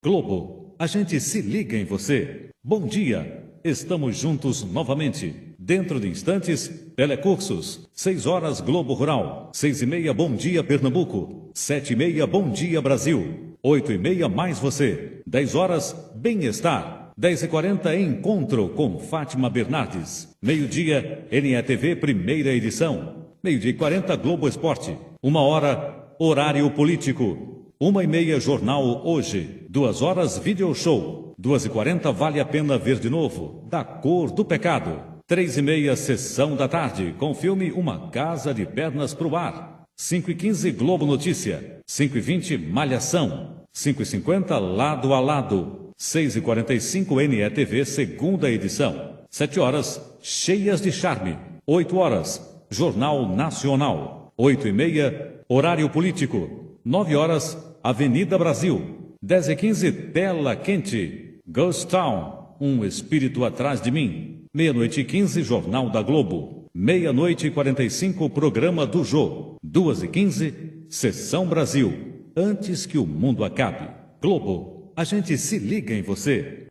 Globo, a gente se liga em você. Bom dia, estamos juntos novamente. Dentro de instantes, Telecursos, 6 horas Globo Rural, 6h30 Bom Dia Pernambuco, 7h30 Bom Dia Brasil, 8h30 Mais Você, 10 horas Bem-Estar, 10h40 Encontro com Fátima Bernardes, meio-dia NETV Primeira Edição, meio-dia e 40 Globo Esporte, 1 hora Horário Político, 1h30 Jornal Hoje, 2 horas Video Show, 2h40 Vale a Pena Ver de Novo, Da Cor do Pecado, 3h30 Sessão da Tarde, com o filme Uma Casa de Pernas pro Ar, 5h15 Globo Notícia, 5h20 Malhação, 5h50 Lado a Lado, 6h45 NETV Segunda Edição, 7 horas Cheias de Charme, 8 horas Jornal Nacional, 8h30 Horário Político, 9 horas Avenida Brasil, 10h15 Tela Quente, Ghost Town, Um Espírito Atrás de Mim, 00h15 Jornal da Globo, 00h45 Programa do Jô, 2h15 Sessão Brasil, Antes que o Mundo Acabe. Globo, a gente se liga em você.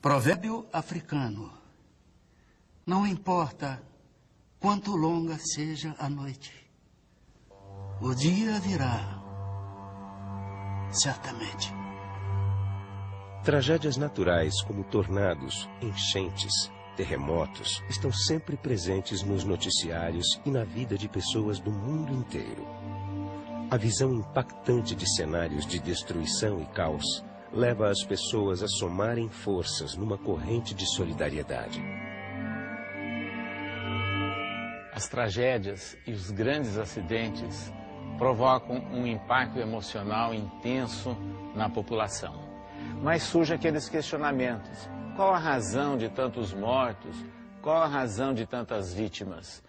Provérbio africano. Não importa quanto longa seja a noite, o dia virá, certamente. Tragédias naturais como tornados, enchentes, terremotos estão sempre presentes nos noticiários e na vida de pessoas do mundo inteiro. A visão impactante de cenários de destruição e caos leva as pessoas a somarem forças numa corrente de solidariedade. As tragédias e os grandes acidentes provocam um impacto emocional intenso na população. Mas surgem aqueles questionamentos: qual a razão de tantos mortos? Qual a razão de tantas vítimas?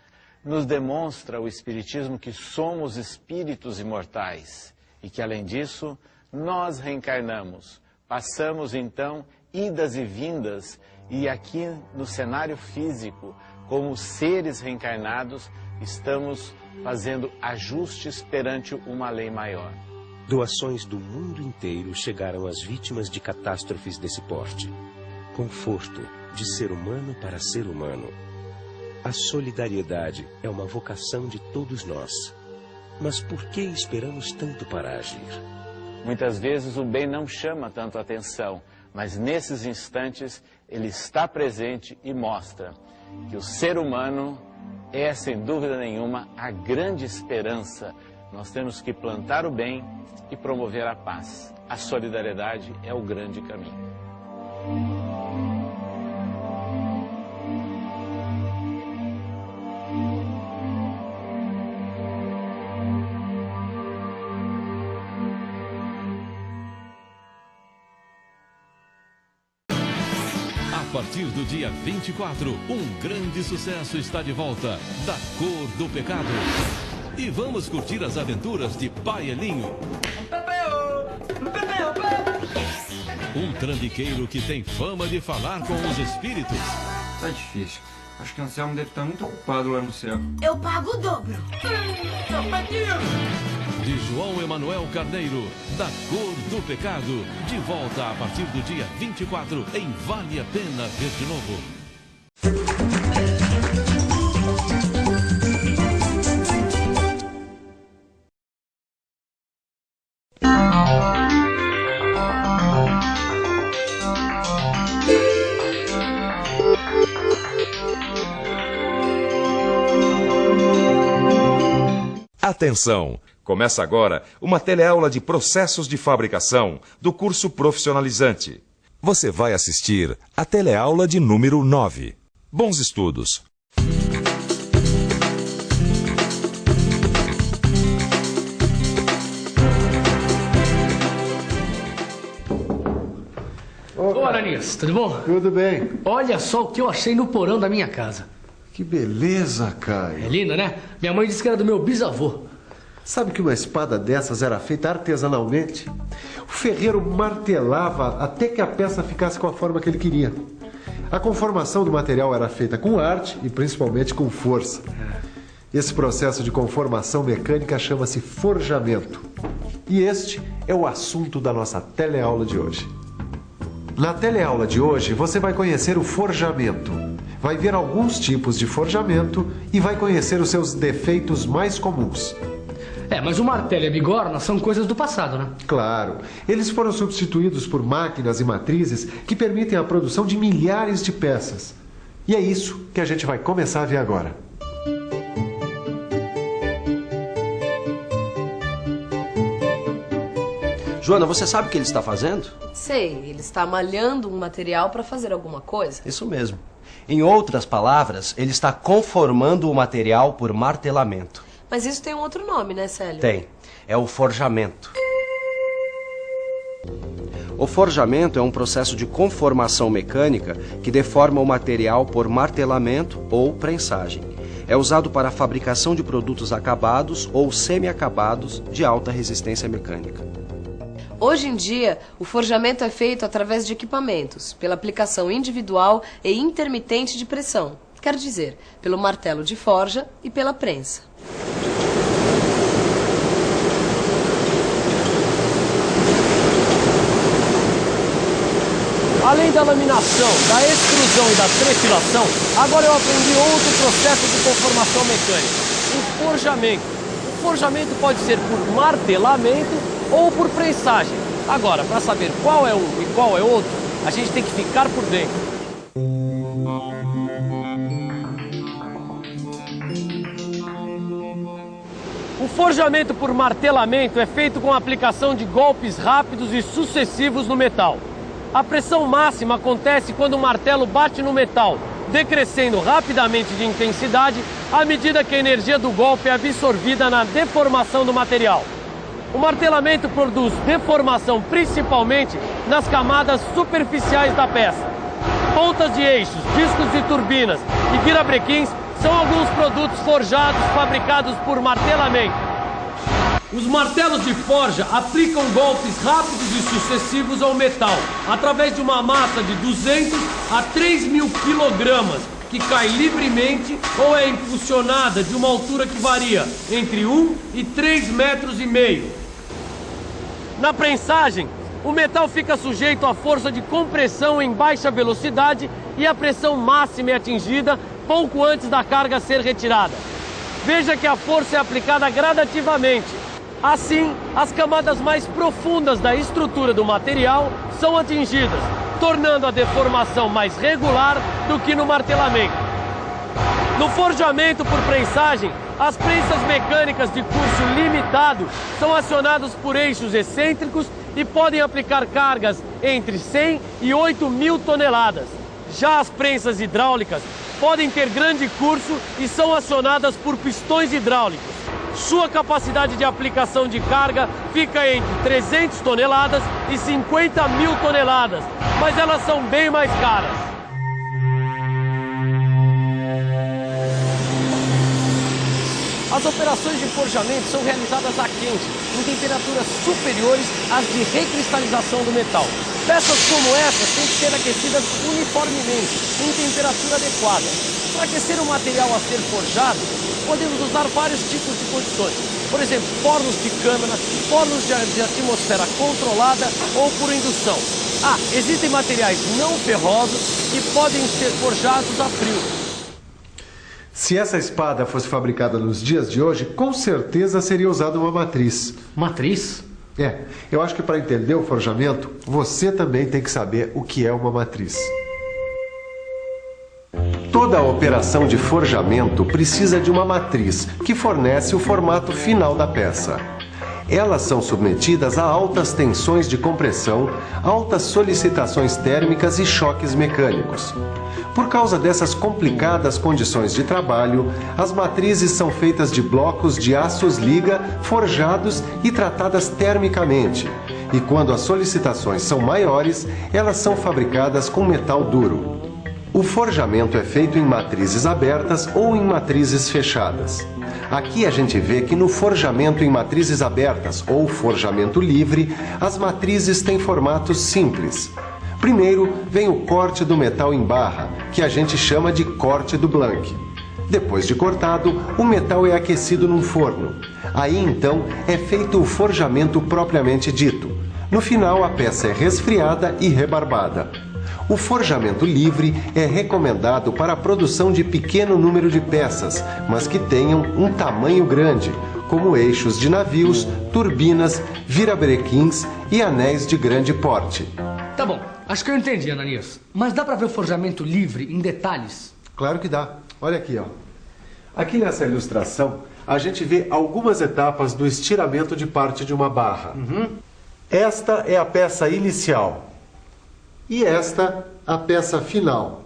Nos demonstra o Espiritismo que somos espíritos imortais e que, além disso, nós reencarnamos, passamos então idas e vindas, e aqui no cenário físico, como seres reencarnados, estamos fazendo ajustes perante uma lei maior. Doações do mundo inteiro chegaram às vítimas de catástrofes desse porte. Conforto de ser humano para ser humano. A solidariedade é uma vocação de todos nós. Mas por que esperamos tanto para agir? Muitas vezes o bem não chama tanto atenção, mas nesses instantes ele está presente e mostra que o ser humano é, sem dúvida nenhuma, a grande esperança. Nós temos que plantar o bem e promover a paz. A solidariedade é o grande caminho. A partir do dia 24, um grande sucesso está de volta, Da Cor do Pecado. E vamos curtir as aventuras de Pai Elinho. Um trambiqueiro que tem fama de falar com os espíritos. Tá difícil. Acho que o Anselmo deve estar muito ocupado lá no céu. Eu pago o dobro. De João Emanuel Carneiro, Da Cor do Pecado. De volta a partir do dia 24 em Vale a Pena Ver de Novo. Atenção! Começa agora uma teleaula de processos de fabricação do curso profissionalizante. Você vai assistir a teleaula de número 9. Bons estudos! Ô, Aranias, tudo bom? Tudo bem. Olha só o que eu achei no porão da minha casa. Que beleza, Caio. É linda, né? Minha mãe disse que era do meu bisavô. Sabe que uma espada dessas era feita artesanalmente? O ferreiro martelava até que a peça ficasse com a forma que ele queria. A conformação do material era feita com arte e principalmente com força. Esse processo de conformação mecânica chama-se forjamento. E este é o assunto da nossa teleaula de hoje. Na teleaula de hoje, você vai conhecer o forjamento. Vai ver alguns tipos de forjamento e vai conhecer os seus defeitos mais comuns. Mas o martelo e a bigorna são coisas do passado, né? Claro, eles foram substituídos por máquinas e matrizes que permitem a produção de milhares de peças. E é isso que a gente vai começar a ver agora. Joana, você sabe o que ele está fazendo? Sei, ele está malhando um material para fazer alguma coisa. Isso mesmo. Em outras palavras, ele está conformando o material por martelamento. Mas isso tem um outro nome, né, Célio? Tem. É o forjamento. O forjamento é um processo de conformação mecânica que deforma o material por martelamento ou prensagem. É usado para a fabricação de produtos acabados ou semi-acabados de alta resistência mecânica. Hoje em dia, o forjamento é feito através de equipamentos, pela aplicação individual e intermitente de pressão. Quer dizer, pelo martelo de forja e pela prensa. Além da laminação, da extrusão e da trefilação, agora eu aprendi outro processo de conformação mecânica, o forjamento. O forjamento pode ser por martelamento ou por prensagem. Agora, para saber qual é um e qual é outro, a gente tem que ficar por dentro. O forjamento por martelamento é feito com a aplicação de golpes rápidos e sucessivos no metal. A pressão máxima acontece quando o martelo bate no metal, decrescendo rapidamente de intensidade à medida que a energia do golpe é absorvida na deformação do material. O martelamento produz deformação principalmente nas camadas superficiais da peça. Pontas de eixos, discos de turbinas e virabrequins são alguns produtos forjados fabricados por martelamento. Os martelos de forja aplicam golpes rápidos e sucessivos ao metal, através de uma massa de 200 a 3.000 quilogramas, que cai livremente ou é impulsionada de uma altura que varia entre 1 e 3,5 metros. Na prensagem, o metal fica sujeito à força de compressão em baixa velocidade e a pressão máxima é atingida pouco antes da carga ser retirada. Veja que a força é aplicada gradativamente. Assim, as camadas mais profundas da estrutura do material são atingidas, tornando a deformação mais regular do que no martelamento. No forjamento por prensagem, as prensas mecânicas de curso limitado são acionadas por eixos excêntricos e podem aplicar cargas entre 100 e 8.000 toneladas. Já as prensas hidráulicas podem ter grande curso e são acionadas por pistões hidráulicos. Sua capacidade de aplicação de carga fica entre 300 toneladas e 50.000 toneladas, mas elas são bem mais caras. As operações de forjamento são realizadas a quente, em temperaturas superiores às de recristalização do metal. Peças como essas têm que ser aquecidas uniformemente, em temperatura adequada. Para aquecer o material a ser forjado, podemos usar vários tipos de condições. Por exemplo, fornos de câmara, fornos de atmosfera controlada ou por indução. Existem materiais não ferrosos que podem ser forjados a frio. Se essa espada fosse fabricada nos dias de hoje, com certeza seria usada uma matriz. Matriz? Eu acho que para entender o forjamento, você também tem que saber o que é uma matriz. Toda a operação de forjamento precisa de uma matriz, que fornece o formato final da peça. Elas são submetidas a altas tensões de compressão, altas solicitações térmicas e choques mecânicos. Por causa dessas complicadas condições de trabalho, as matrizes são feitas de blocos de aços liga forjados e tratadas termicamente. E quando as solicitações são maiores, elas são fabricadas com metal duro. O forjamento é feito em matrizes abertas ou em matrizes fechadas. Aqui a gente vê que no forjamento em matrizes abertas ou forjamento livre, as matrizes têm formatos simples. Primeiro vem o corte do metal em barra, que a gente chama de corte do Blank. Depois de cortado, o metal é aquecido num forno. Aí então é feito o forjamento propriamente dito. No final a peça é resfriada e rebarbada. O forjamento livre é recomendado para a produção de pequeno número de peças, mas que tenham um tamanho grande, como eixos de navios, turbinas, virabrequins e anéis de grande porte. Tá bom, acho que eu entendi, Ananias. Mas dá para ver o forjamento livre em detalhes? Claro que dá. Olha aqui, ó. Aqui nessa ilustração, a gente vê algumas etapas do estiramento de parte de uma barra. Esta é a peça inicial. E esta, a peça final.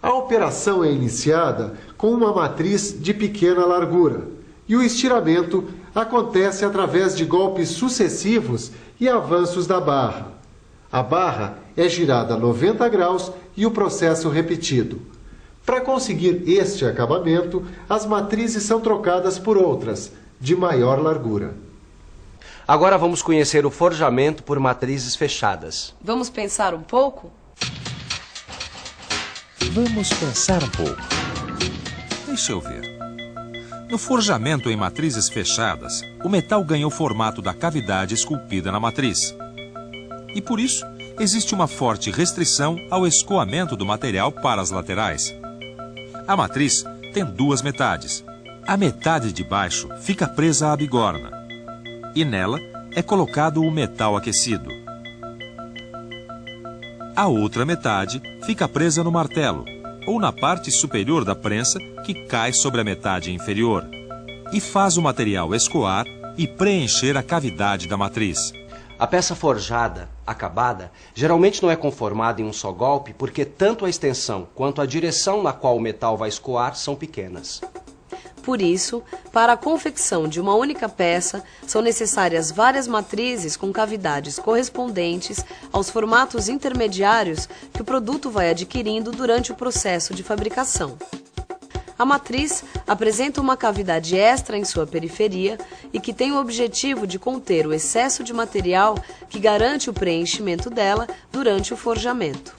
A operação é iniciada com uma matriz de pequena largura e o estiramento acontece através de golpes sucessivos e avanços da barra. A barra é girada a 90 graus e o processo repetido. Para conseguir este acabamento, as matrizes são trocadas por outras, de maior largura. Agora vamos conhecer o forjamento por matrizes fechadas. Vamos pensar um pouco? Vamos pensar um pouco. Deixa eu ver. No forjamento em matrizes fechadas, o metal ganha o formato da cavidade esculpida na matriz. E por isso, existe uma forte restrição ao escoamento do material para as laterais. A matriz tem duas metades. A metade de baixo fica presa à bigorna. E nela é colocado o metal aquecido. A outra metade fica presa no martelo, ou na parte superior da prensa que cai sobre a metade inferior, e faz o material escoar e preencher a cavidade da matriz. A peça forjada, acabada, geralmente não é conformada em um só golpe porque tanto a extensão quanto a direção na qual o metal vai escoar são pequenas. Por isso, para a confecção de uma única peça, são necessárias várias matrizes com cavidades correspondentes aos formatos intermediários que o produto vai adquirindo durante o processo de fabricação. A matriz apresenta uma cavidade extra em sua periferia e que tem o objetivo de conter o excesso de material que garante o preenchimento dela durante o forjamento.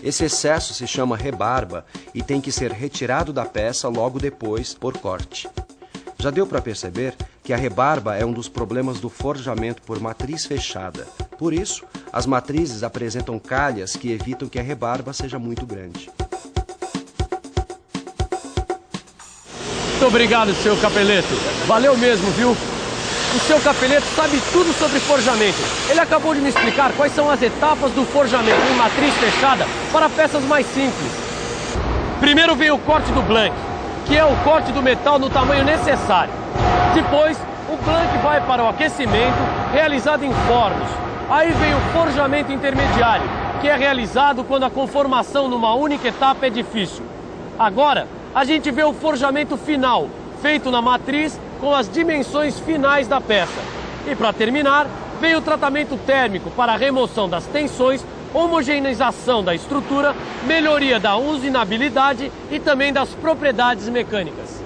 Esse excesso se chama rebarba e tem que ser retirado da peça logo depois por corte. Já deu para perceber que a rebarba é um dos problemas do forjamento por matriz fechada. Por isso, as matrizes apresentam calhas que evitam que a rebarba seja muito grande. Muito obrigado, seu Capeleto. Valeu mesmo, viu? O seu Capeleto sabe tudo sobre forjamento. Ele acabou de me explicar quais são as etapas do forjamento em matriz fechada para peças mais simples. Primeiro vem o corte do Blank, que é o corte do metal no tamanho necessário. Depois, o Blank vai para o aquecimento, realizado em fornos. Aí vem o forjamento intermediário, que é realizado quando a conformação numa única etapa é difícil. Agora, a gente vê o forjamento final, feito na matriz com as dimensões finais da peça. E para terminar, vem o tratamento térmico para a remoção das tensões, homogeneização da estrutura, melhoria da usinabilidade e também das propriedades mecânicas.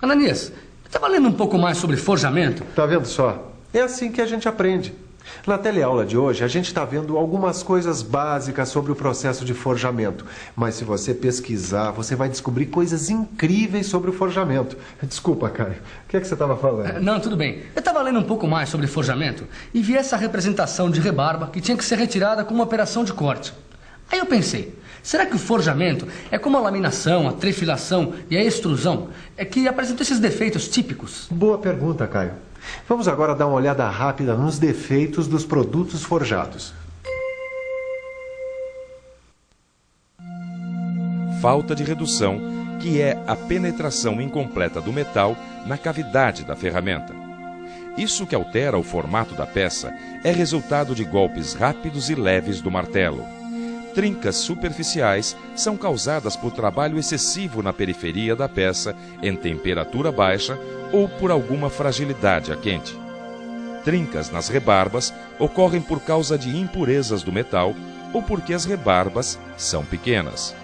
Ananias, eu estava lendo um pouco mais sobre forjamento. Tá vendo só? É assim que a gente aprende. Na teleaula de hoje, a gente está vendo algumas coisas básicas sobre o processo de forjamento. Mas se você pesquisar, você vai descobrir coisas incríveis sobre o forjamento. Desculpa, Caio. O que é que você estava falando? Não, tudo bem. Eu estava lendo um pouco mais sobre forjamento e vi essa representação de rebarba que tinha que ser retirada com uma operação de corte. Aí eu pensei, será que o forjamento é como a laminação, a trefilação e a extrusão, é que apresentam esses defeitos típicos? Boa pergunta, Caio. Vamos agora dar uma olhada rápida nos defeitos dos produtos forjados. Falta de redução, que é a penetração incompleta do metal na cavidade da ferramenta. Isso que altera o formato da peça é resultado de golpes rápidos e leves do martelo. Trincas superficiais são causadas por trabalho excessivo na periferia da peça em temperatura baixa ou por alguma fragilidade a quente. Trincas nas rebarbas ocorrem por causa de impurezas do metal ou porque as rebarbas são pequenas.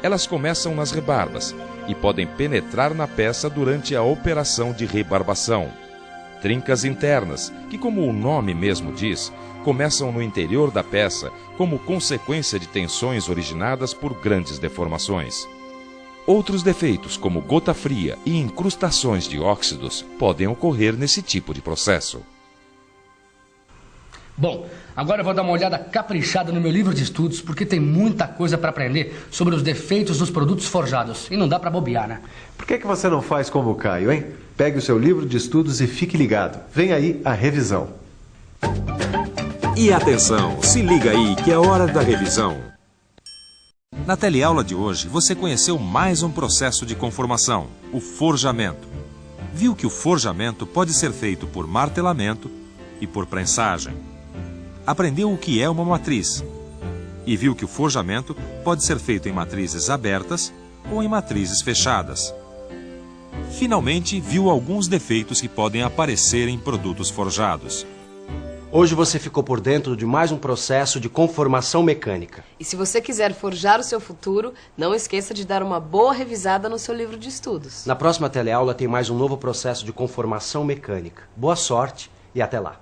Elas começam nas rebarbas e podem penetrar na peça durante a operação de rebarbação. Trincas internas, que, como o nome mesmo diz, começam no interior da peça como consequência de tensões originadas por grandes deformações. Outros defeitos, como gota fria e incrustações de óxidos, podem ocorrer nesse tipo de processo. Bom, agora eu vou dar uma olhada caprichada no meu livro de estudos, porque tem muita coisa para aprender sobre os defeitos dos produtos forjados. E não dá para bobear, né? Por que você não faz como o Caio, hein? Pegue o seu livro de estudos e fique ligado. Vem aí a revisão. E atenção, se liga aí que é hora da revisão. Na teleaula de hoje, você conheceu mais um processo de conformação, o forjamento. Viu que o forjamento pode ser feito por martelamento e por prensagem. Aprendeu o que é uma matriz. E viu que o forjamento pode ser feito em matrizes abertas ou em matrizes fechadas. Finalmente, viu alguns defeitos que podem aparecer em produtos forjados. Hoje você ficou por dentro de mais um processo de conformação mecânica. E se você quiser forjar o seu futuro, não esqueça de dar uma boa revisada no seu livro de estudos. Na próxima teleaula tem mais um novo processo de conformação mecânica. Boa sorte e até lá.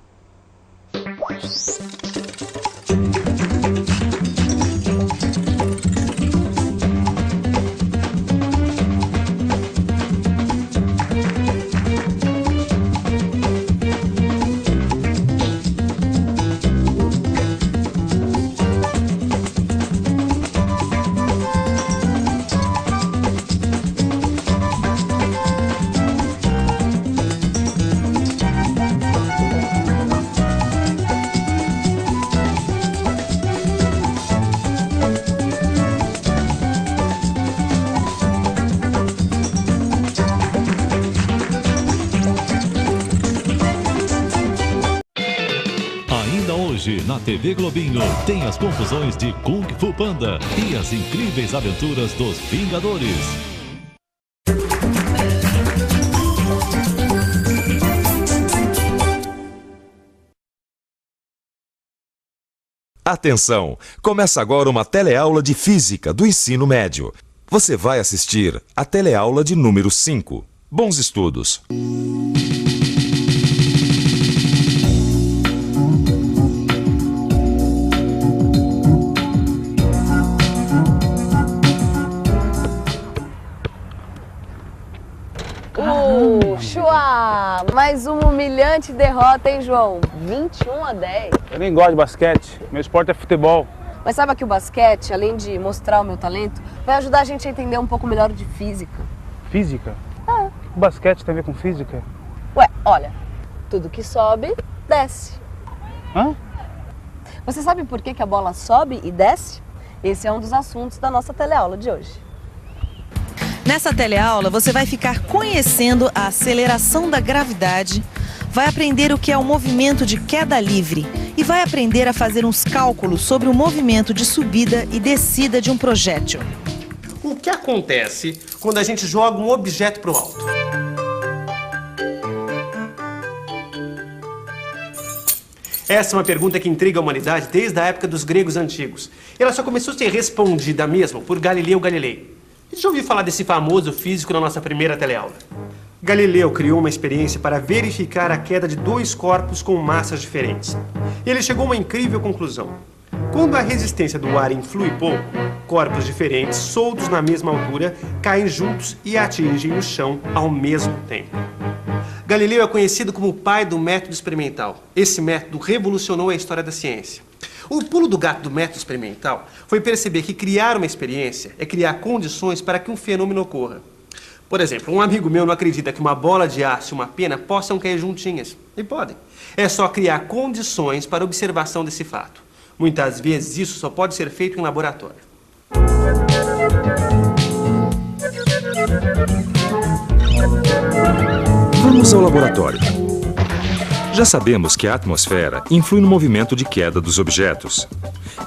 Na TV Globinho tem as confusões de Kung Fu Panda e as incríveis aventuras dos Vingadores. Atenção! Começa agora uma teleaula de Física do ensino médio. Você vai assistir a teleaula de número 5. Bons estudos! Chua! Mais uma humilhante derrota, hein, João? 21-10. Eu nem gosto de basquete, meu esporte é futebol. Mas sabe que o basquete, além de mostrar o meu talento, vai ajudar a gente a entender um pouco melhor de física. Física? É. O que o basquete tem a ver com física? Ué, olha, tudo que sobe, desce. Hã? Você sabe por que a bola sobe e desce? Esse é um dos assuntos da nossa teleaula de hoje. Nessa teleaula, você vai ficar conhecendo a aceleração da gravidade, vai aprender o que é o movimento de queda livre e vai aprender a fazer uns cálculos sobre o movimento de subida e descida de um projétil. O que acontece quando a gente joga um objeto para o alto? Essa é uma pergunta que intriga a humanidade desde a época dos gregos antigos. Ela só começou a ser respondida mesmo por Galileu Galilei. Já ouviu falar desse famoso físico na nossa primeira teleaula? Galileu criou uma experiência para verificar a queda de dois corpos com massas diferentes. E ele chegou a uma incrível conclusão. Quando a resistência do ar influi pouco, corpos diferentes, soltos na mesma altura, caem juntos e atingem o chão ao mesmo tempo. Galileu é conhecido como o pai do método experimental. Esse método revolucionou a história da ciência. O pulo do gato do método experimental foi perceber que criar uma experiência é criar condições para que um fenômeno ocorra. Por exemplo, um amigo meu não acredita que uma bola de aço e uma pena possam cair juntinhas. E podem. É só criar condições para observação desse fato. Muitas vezes isso só pode ser feito em laboratório. Vamos ao laboratório. Já sabemos que a atmosfera influi no movimento de queda dos objetos.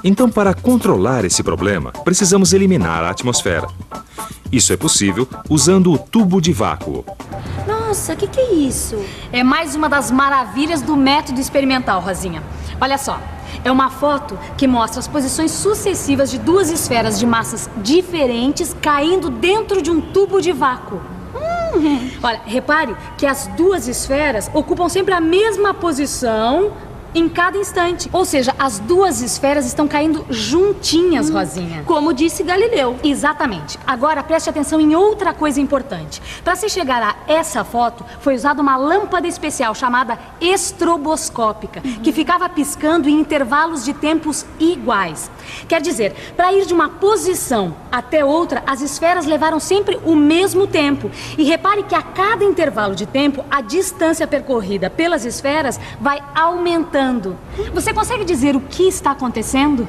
Então, para controlar esse problema, precisamos eliminar a atmosfera. Isso é possível usando o tubo de vácuo. Nossa, o que é isso? É mais uma das maravilhas do método experimental, Rosinha. Olha só, é uma foto que mostra as posições sucessivas de duas esferas de massas diferentes caindo dentro de um tubo de vácuo. Olha, repare que as duas esferas ocupam sempre a mesma posição em cada instante. Ou seja, as duas esferas estão caindo juntinhas, Rosinha. Como disse Galileu. Exatamente. Agora preste atenção em outra coisa importante. Para se chegar a essa foto, foi usada uma lâmpada especial chamada estroboscópica, que ficava piscando em intervalos de tempos iguais. Quer dizer, para ir de uma posição até outra, as esferas levaram sempre o mesmo tempo. E repare que a cada intervalo de tempo, a distância percorrida pelas esferas vai aumentando. Você consegue dizer o que está acontecendo?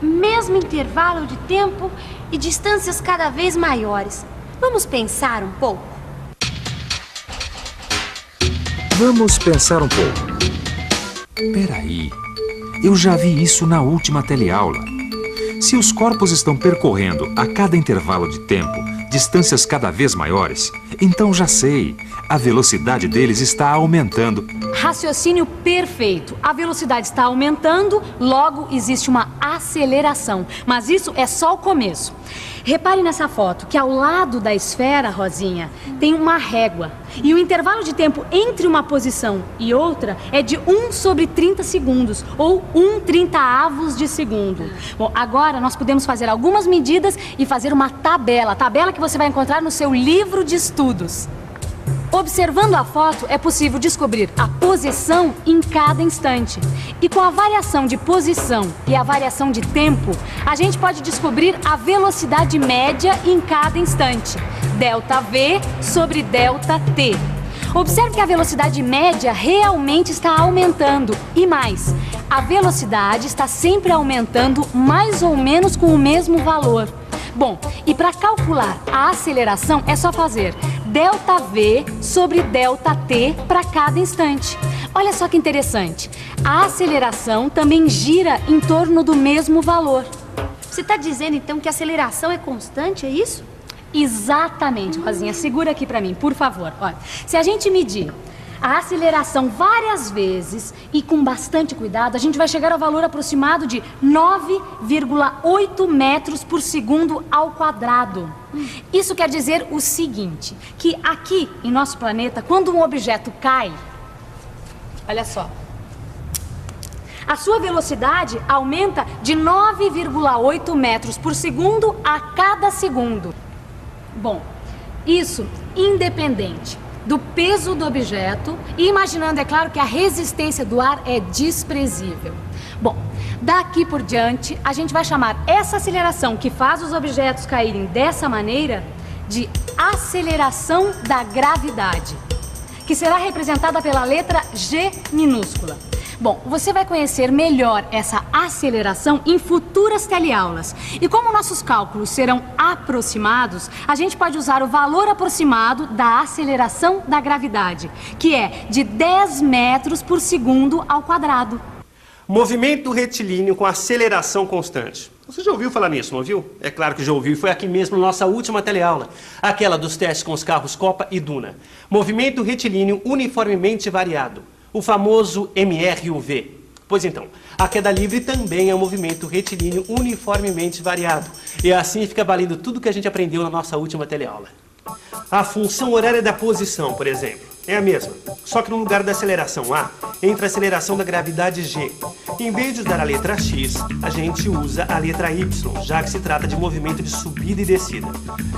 Mesmo intervalo de tempo e distâncias cada vez maiores. Vamos pensar um pouco? Vamos pensar um pouco. Peraí, eu já vi isso na última teleaula. Se os corpos estão percorrendo a cada intervalo de tempo distâncias cada vez maiores, então já sei, a velocidade deles está aumentando. Raciocínio perfeito. A velocidade está aumentando, logo existe uma aceleração. Mas isso é só o começo. Repare nessa foto que ao lado da esfera, Rosinha, tem uma régua. E o intervalo de tempo entre uma posição e outra é de 1/30 segundos, ou 1/30avos de segundo. Bom, agora nós podemos fazer algumas medidas e fazer uma tabela que você vai encontrar no seu livro de estudos. Observando a foto, é possível descobrir a posição em cada instante. E com a variação de posição e a variação de tempo, a gente pode descobrir a velocidade média em cada instante. ΔV sobre ΔT. Observe que a velocidade média realmente está aumentando. E mais, a velocidade está sempre aumentando mais ou menos com o mesmo valor. Bom, e para calcular a aceleração é só fazer ΔV sobre ΔT para cada instante. Olha só que interessante. A aceleração também gira em torno do mesmo valor. Você está dizendo então que a aceleração é constante, é isso? Exatamente, Rosinha. Segura aqui para mim, por favor. Olha, se a gente medir a aceleração várias vezes e com bastante cuidado, a gente vai chegar ao valor aproximado de 9,8 metros por segundo ao quadrado. Isso quer dizer o seguinte, que aqui em nosso planeta, quando um objeto cai, olha só, a sua velocidade aumenta de 9,8 metros por segundo a cada segundo. Bom, isso independente do peso do objeto e imaginando, é claro, que a resistência do ar é desprezível. Bom, daqui por diante, a gente vai chamar essa aceleração que faz os objetos caírem dessa maneira de aceleração da gravidade, que será representada pela letra G minúscula. Bom, você vai conhecer melhor essa aceleração em futuras teleaulas. E como nossos cálculos serão aproximados, a gente pode usar o valor aproximado da aceleração da gravidade, que é de 10 metros por segundo ao quadrado. Movimento retilíneo com aceleração constante. Você já ouviu falar nisso, não ouviu? É claro que já ouviu e foi aqui mesmo na nossa última teleaula, aquela dos testes com os carros Copa e Duna. Movimento retilíneo uniformemente variado. O famoso MRUV. Pois então, a queda livre também é um movimento retilíneo uniformemente variado. E assim fica valendo tudo que a gente aprendeu na nossa última teleaula. A função horária da posição, por exemplo, é a mesma, só que no lugar da aceleração A, entra a aceleração da gravidade G. Em vez de usar a letra X, a gente usa a letra Y, já que se trata de movimento de subida e descida.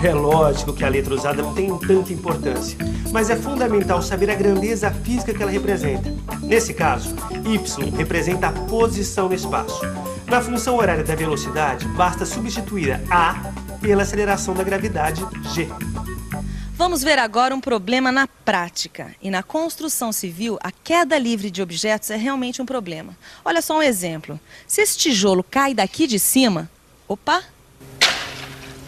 É lógico que a letra usada não tem tanta importância, mas é fundamental saber a grandeza física que ela representa. Nesse caso, Y representa a posição no espaço. Na função horária da velocidade, basta substituir a A pela aceleração da gravidade G. Vamos ver agora um problema na prática. E na construção civil, a queda livre de objetos é realmente um problema. Olha só um exemplo. Se esse tijolo cai daqui de cima, opa!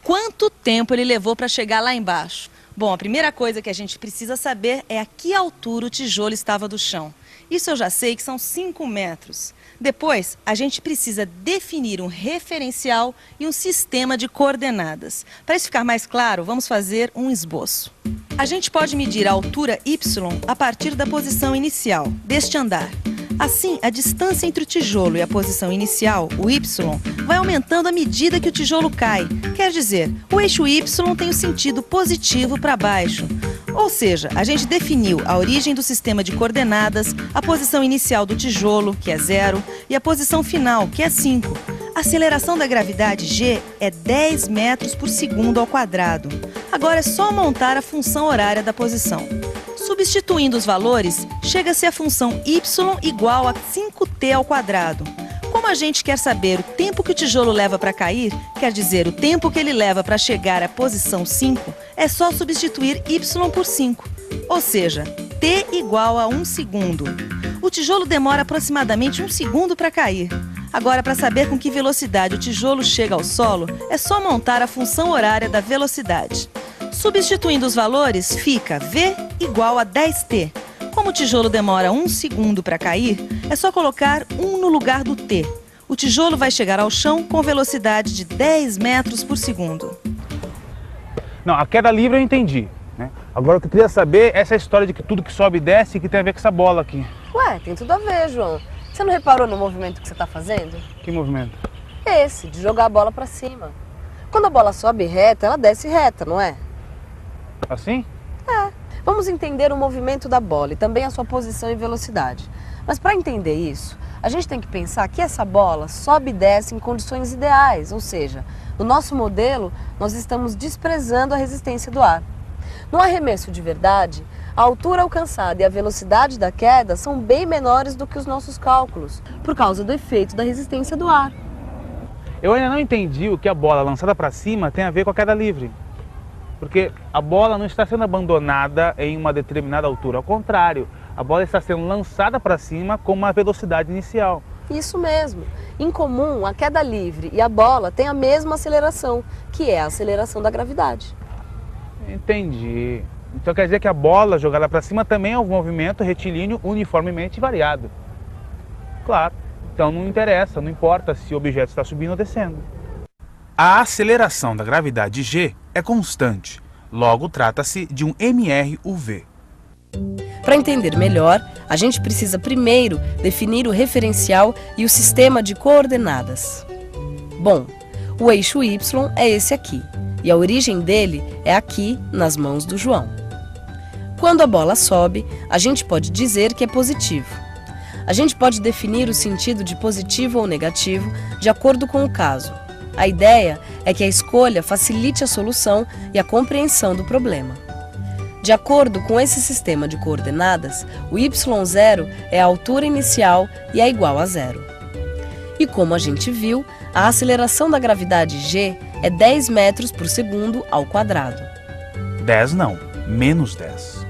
Quanto tempo ele levou para chegar lá embaixo? Bom, a primeira coisa que a gente precisa saber é a que altura o tijolo estava do chão. Isso eu já sei que são 5 metros. Depois, a gente precisa definir um referencial e um sistema de coordenadas. Para isso ficar mais claro, vamos fazer um esboço. A gente pode medir a altura Y a partir da posição inicial deste andar. Assim, a distância entre o tijolo e a posição inicial, o Y, vai aumentando à medida que o tijolo cai. Quer dizer, o eixo Y tem o sentido positivo para baixo. Ou seja, a gente definiu a origem do sistema de coordenadas, a posição inicial do tijolo, que é 0, e a posição final, que é 5. A aceleração da gravidade G é 10 metros por segundo ao quadrado. Agora é só montar a função horária da posição. Substituindo os valores, chega-se a função y igual a 5t ao quadrado. Como a gente quer saber o tempo que o tijolo leva para cair, quer dizer, o tempo que ele leva para chegar à posição 5, é só substituir y por 5. Ou seja, t igual a 1 segundo. O tijolo demora aproximadamente 1 segundo para cair. Agora, para saber com que velocidade o tijolo chega ao solo, é só montar a função horária da velocidade. Substituindo os valores, fica v igual a 10t. Como o tijolo demora 1 segundo para cair, é só colocar 1 no lugar do t. O tijolo vai chegar ao chão com velocidade de 10 metros por segundo. Não, a queda livre eu entendi, né? Agora o que eu queria saber é essa história de que tudo que sobe e desce que tem a ver com essa bola aqui. Ué, tem tudo a ver, João. Você não reparou no movimento que você está fazendo? Que movimento? Esse, de jogar a bola para cima. Quando a bola sobe reta, ela desce reta, não é? Assim? É. Vamos entender o movimento da bola e também a sua posição e velocidade. Mas para entender isso, a gente tem que pensar que essa bola sobe e desce em condições ideais, ou seja, no nosso modelo, nós estamos desprezando a resistência do ar. No arremesso de verdade, a altura alcançada e a velocidade da queda são bem menores do que os nossos cálculos, por causa do efeito da resistência do ar. Eu ainda não entendi o que a bola lançada para cima tem a ver com a queda livre. Porque a bola não está sendo abandonada em uma determinada altura, ao contrário, a bola está sendo lançada para cima com uma velocidade inicial. Isso mesmo. Em comum, a queda livre e a bola têm a mesma aceleração, que é a aceleração da gravidade. Entendi. Então quer dizer que a bola jogada para cima também é um movimento retilíneo uniformemente variado. Claro, então não interessa, não importa se o objeto está subindo ou descendo. A aceleração da gravidade G é constante, logo trata-se de um MRUV. Para entender melhor, a gente precisa primeiro definir o referencial e o sistema de coordenadas. Bom, o eixo Y é esse aqui, e a origem dele é aqui nas mãos do João. Quando a bola sobe, a gente pode dizer que é positivo. A gente pode definir o sentido de positivo ou negativo de acordo com o caso. A ideia é que a escolha facilite a solução e a compreensão do problema. De acordo com esse sistema de coordenadas, o y0 é a altura inicial e é igual a 0. E como a gente viu, a aceleração da gravidade G é 10 metros por segundo ao quadrado. 10 não, menos 10.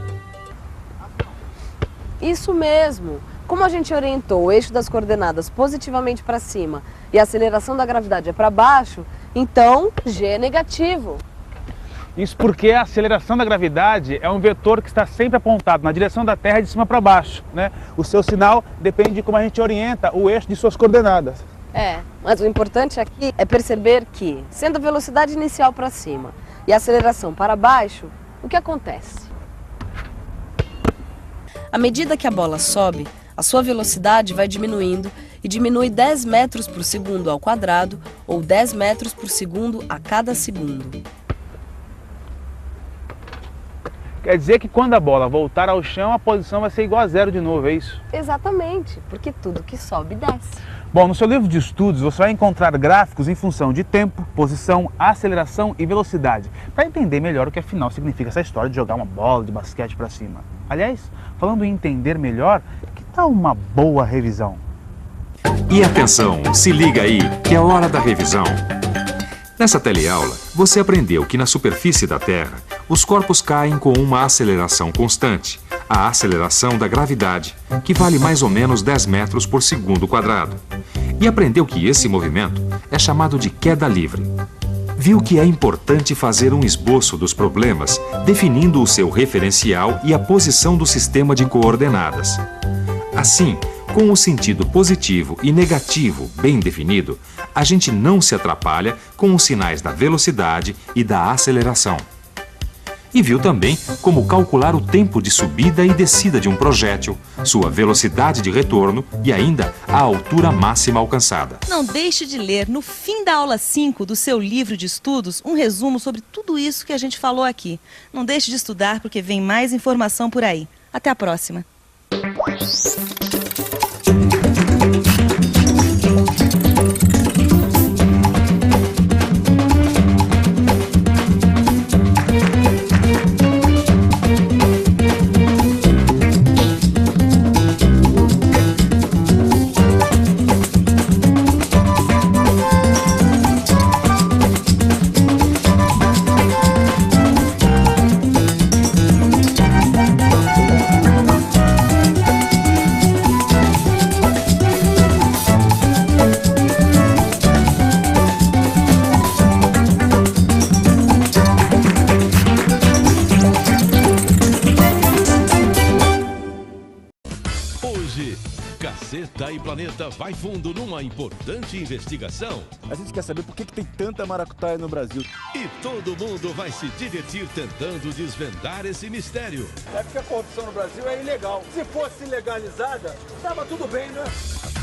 Isso mesmo! Como a gente orientou o eixo das coordenadas positivamente para cima e a aceleração da gravidade é para baixo, então G é negativo. Isso porque a aceleração da gravidade é um vetor que está sempre apontado na direção da Terra de cima para baixo, né? O seu sinal depende de como a gente orienta o eixo de suas coordenadas. Mas o importante aqui é perceber que, sendo a velocidade inicial para cima e a aceleração para baixo, o que acontece? À medida que a bola sobe, a sua velocidade vai diminuindo e diminui 10 metros por segundo ao quadrado ou 10 metros por segundo a cada segundo. Quer dizer que quando a bola voltar ao chão, a posição vai ser igual a 0 de novo, é isso? Exatamente, porque tudo que sobe desce. Bom, no seu livro de estudos você vai encontrar gráficos em função de tempo, posição, aceleração e velocidade, para entender melhor o que afinal significa essa história de jogar uma bola de basquete para cima. Aliás, falando em entender melhor, que tal uma boa revisão? E atenção, se liga aí, que é hora da revisão. Nessa teleaula, você aprendeu que na superfície da Terra, os corpos caem com uma aceleração constante, a aceleração da gravidade, que vale mais ou menos 10 metros por segundo quadrado. E aprendeu que esse movimento é chamado de queda livre. Viu que é importante fazer um esboço dos problemas, definindo o seu referencial e a posição do sistema de coordenadas. Assim, com o sentido positivo e negativo bem definido, a gente não se atrapalha com os sinais da velocidade e da aceleração. E viu também como calcular o tempo de subida e descida de um projétil, sua velocidade de retorno e ainda a altura máxima alcançada. Não deixe de ler no fim da aula 5 do seu livro de estudos um resumo sobre tudo isso que a gente falou aqui. Não deixe de estudar porque vem mais informação por aí. Até a próxima! Caceta e Planeta vai fundo numa importante investigação. A gente quer saber por que tem tanta maracutaia no Brasil. E todo mundo vai se divertir tentando desvendar esse mistério. É porque a corrupção no Brasil é ilegal. Se fosse legalizada, tava tudo bem, né?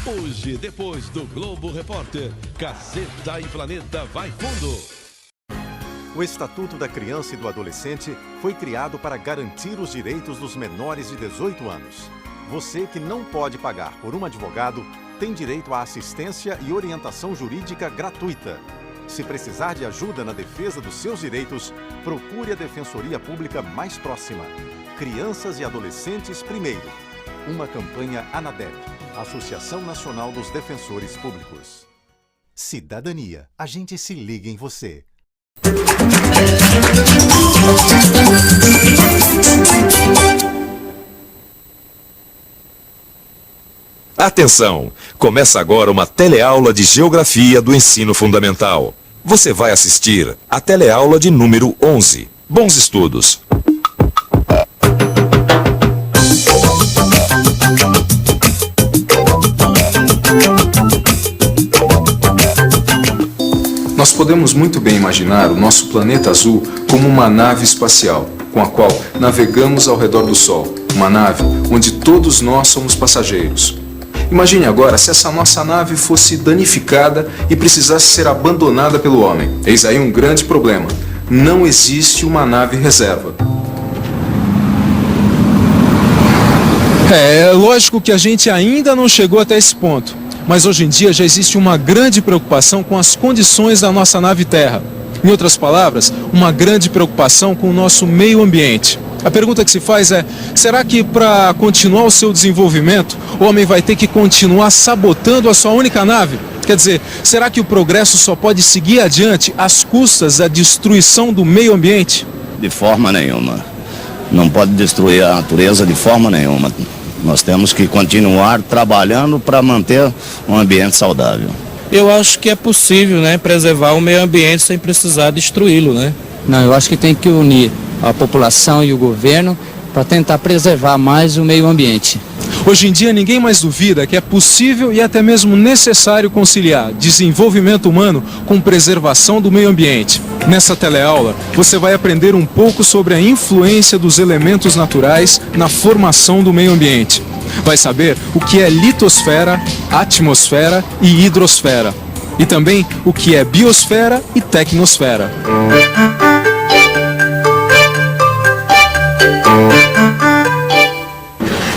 Hoje, depois do Globo Repórter, Caceta e Planeta vai fundo. O Estatuto da Criança e do Adolescente foi criado para garantir os direitos dos menores de 18 anos. Você que não pode pagar por um advogado tem direito à assistência e orientação jurídica gratuita. Se precisar de ajuda na defesa dos seus direitos, procure a Defensoria Pública mais próxima. Crianças e Adolescentes Primeiro. Uma campanha ANADEP, Associação Nacional dos Defensores Públicos. Cidadania. A gente se liga em você. Atenção! Começa agora uma teleaula de Geografia do Ensino Fundamental. Você vai assistir a teleaula de número 11. Bons estudos! Nós podemos muito bem imaginar o nosso planeta azul como uma nave espacial, com a qual navegamos ao redor do Sol. Uma nave onde todos nós somos passageiros. Imagine agora se essa nossa nave fosse danificada e precisasse ser abandonada pelo homem. Eis aí um grande problema. Não existe uma nave reserva. É lógico que a gente ainda não chegou até esse ponto. Mas hoje em dia já existe uma grande preocupação com as condições da nossa nave Terra. Em outras palavras, uma grande preocupação com o nosso meio ambiente. A pergunta que se faz é, será que para continuar o seu desenvolvimento, o homem vai ter que continuar sabotando a sua única nave? Quer dizer, será que o progresso só pode seguir adiante às custas da destruição do meio ambiente? De forma nenhuma. Não pode destruir a natureza de forma nenhuma. Nós temos que continuar trabalhando para manter um ambiente saudável. Eu acho que é possível, né, preservar o meio ambiente sem precisar destruí-lo, né? Não, eu acho que tem que unir a população e o governo para tentar preservar mais o meio ambiente. Hoje em dia ninguém mais duvida que é possível e até mesmo necessário conciliar desenvolvimento humano com preservação do meio ambiente. Nessa teleaula, você vai aprender um pouco sobre a influência dos elementos naturais na formação do meio ambiente. Vai saber o que é litosfera, atmosfera e hidrosfera. E também o que é biosfera e tecnosfera.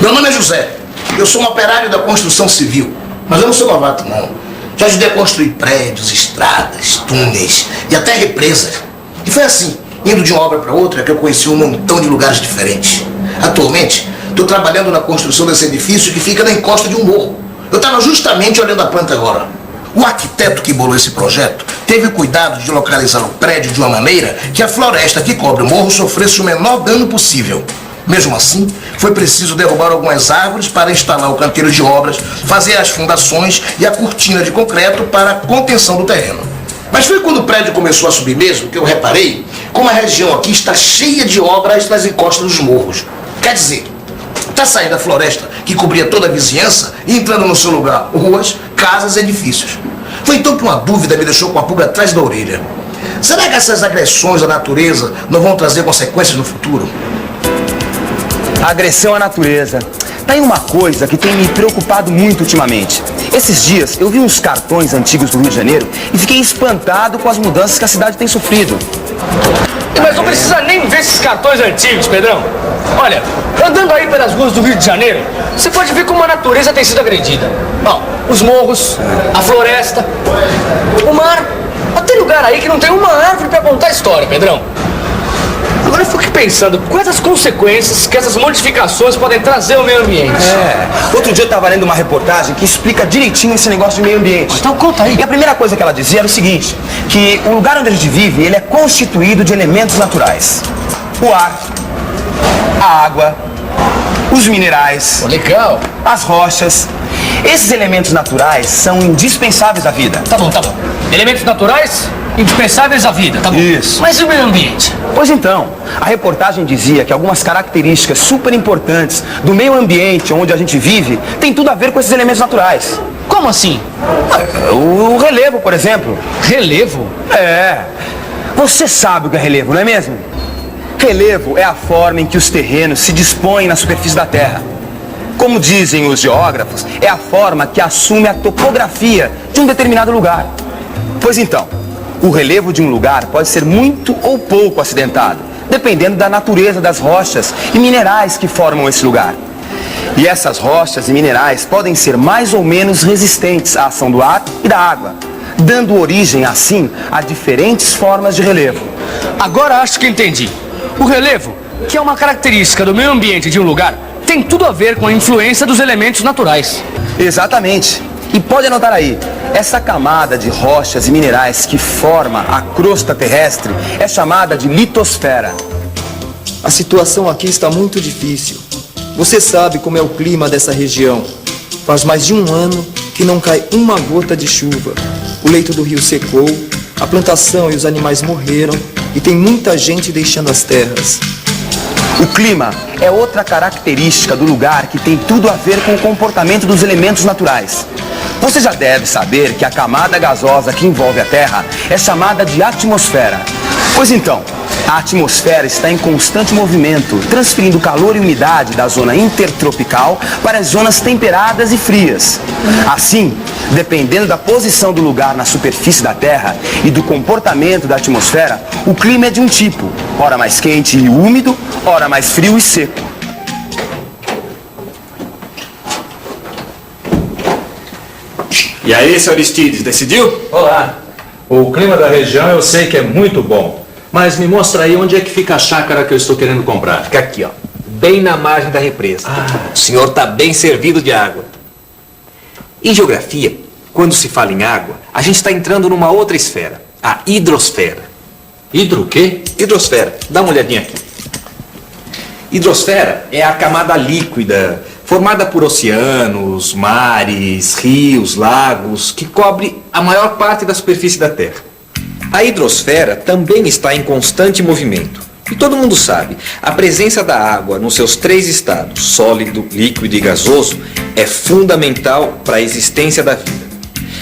Meu nome é José, eu sou um operário da construção civil, mas eu não sou novato não. Já ajudei a construir prédios, estradas, túneis e até represas. E foi assim, indo de uma obra para outra, que eu conheci um montão de lugares diferentes. Atualmente, estou trabalhando na construção desse edifício que fica na encosta de um morro. Eu estava justamente olhando a planta agora. O arquiteto que bolou esse projeto teve o cuidado de localizar o prédio de uma maneira que a floresta que cobre o morro sofresse o menor dano possível. Mesmo assim, foi preciso derrubar algumas árvores para instalar o canteiro de obras, fazer as fundações e a cortina de concreto para a contenção do terreno. Mas foi quando o prédio começou a subir mesmo que eu reparei como a região aqui está cheia de obras nas encostas dos morros. Quer dizer, Está saindo da floresta que cobria toda a vizinhança e entrando no seu lugar ruas, casas e edifícios. Foi então que uma dúvida me deixou com a pulga atrás da orelha. Será que essas agressões à natureza não vão trazer consequências no futuro? Agressão à natureza. Tá aí uma coisa que tem me preocupado muito ultimamente. Esses dias eu vi uns cartões antigos do Rio de Janeiro e fiquei espantado com as mudanças que a cidade tem sofrido. Mas não precisa nem ver esses cartões antigos, Pedrão. Olha, andando aí pelas ruas do Rio de Janeiro, você pode ver como a natureza tem sido agredida. Ó, os morros, a floresta, o mar. Tem lugar aí que não tem uma árvore pra contar a história, Pedrão. Agora eu fico pensando, quais as consequências que essas modificações podem trazer ao meio ambiente? Outro dia eu estava lendo uma reportagem que explica direitinho esse negócio de meio ambiente. Então conta aí. E a primeira coisa que ela dizia era o seguinte, que o lugar onde a gente vive, ele é constituído de elementos naturais. O ar, a água, os minerais, legal, as rochas. Esses elementos naturais são indispensáveis à vida. Tá bom. Elementos naturais indispensáveis à vida, tá bom? Isso. Mas e o meio ambiente? Pois então, a reportagem dizia que algumas características super importantes do meio ambiente onde a gente vive tem tudo a ver com esses elementos naturais. Como assim? O relevo, por exemplo. Relevo? Você sabe o que é relevo, não é mesmo? Relevo é a forma em que os terrenos se dispõem na superfície da Terra. Como dizem os geógrafos, é a forma que assume a topografia de um determinado lugar. Pois então, o relevo de um lugar pode ser muito ou pouco acidentado, dependendo da natureza das rochas e minerais que formam esse lugar. E essas rochas e minerais podem ser mais ou menos resistentes à ação do ar e da água, dando origem, assim, a diferentes formas de relevo. Agora acho que entendi. O relevo, que é uma característica do meio ambiente de um lugar, tem tudo a ver com a influência dos elementos naturais. Exatamente. E pode anotar aí, essa camada de rochas e minerais que forma a crosta terrestre é chamada de litosfera. A situação aqui está muito difícil. Você sabe como é o clima dessa região. Faz mais de um ano que não cai uma gota de chuva. O leito do rio secou, a plantação e os animais morreram e tem muita gente deixando as terras. O clima é outra característica do lugar que tem tudo a ver com o comportamento dos elementos naturais. Você já deve saber que a camada gasosa que envolve a Terra é chamada de atmosfera. Pois então, a atmosfera está em constante movimento, transferindo calor e umidade da zona intertropical para as zonas temperadas e frias. Assim, dependendo da posição do lugar na superfície da Terra e do comportamento da atmosfera, o clima é de um tipo, ora mais quente e úmido, ora mais frio e seco. E aí, seu Aristides, decidiu? Olá. O clima da região eu sei que é muito bom. Mas me mostra aí onde é que fica a chácara que eu estou querendo comprar. Fica aqui, ó. Bem na margem da represa. O senhor está bem servido de água. Em geografia, quando se fala em água, a gente está entrando numa outra esfera. A hidrosfera. Hidro o quê? Hidrosfera. Dá uma olhadinha aqui. Hidrosfera é a camada líquida formada por oceanos, mares, rios, lagos, que cobre a maior parte da superfície da Terra. A hidrosfera também está em constante movimento. E todo mundo sabe, a presença da água nos seus três estados, sólido, líquido e gasoso, é fundamental para a existência da vida.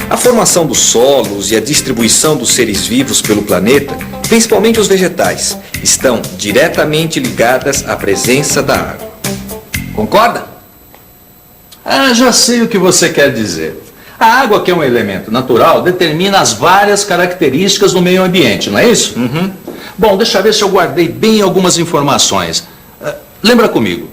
A formação dos solos e a distribuição dos seres vivos pelo planeta, principalmente os vegetais, estão diretamente ligadas à presença da água. Concorda? Já sei o que você quer dizer. A água, que é um elemento natural, determina as várias características do meio ambiente, não é isso? Uhum. Bom, deixa eu ver se eu guardei bem algumas informações. Lembra comigo.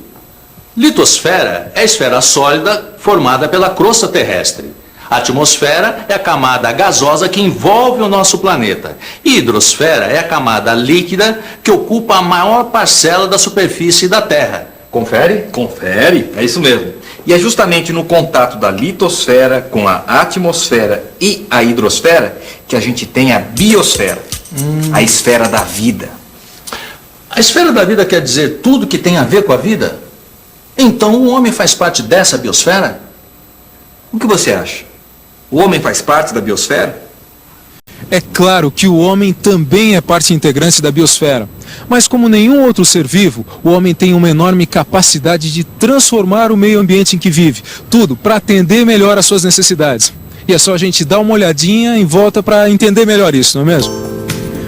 Litosfera é a esfera sólida formada pela crosta terrestre. A atmosfera é a camada gasosa que envolve o nosso planeta. E hidrosfera é a camada líquida que ocupa a maior parcela da superfície da Terra. Confere? Confere, é isso mesmo. E é justamente no contato da litosfera com a atmosfera e a hidrosfera que a gente tem a biosfera, a esfera da vida. A esfera da vida quer dizer tudo que tem a ver com a vida? Então o homem faz parte dessa biosfera? O que você acha? O homem faz parte da biosfera? É claro que o homem também é parte integrante da biosfera. Mas como nenhum outro ser vivo, o homem tem uma enorme capacidade de transformar o meio ambiente em que vive. Tudo para atender melhor às suas necessidades. E é só a gente dar uma olhadinha em volta para entender melhor isso, não é mesmo?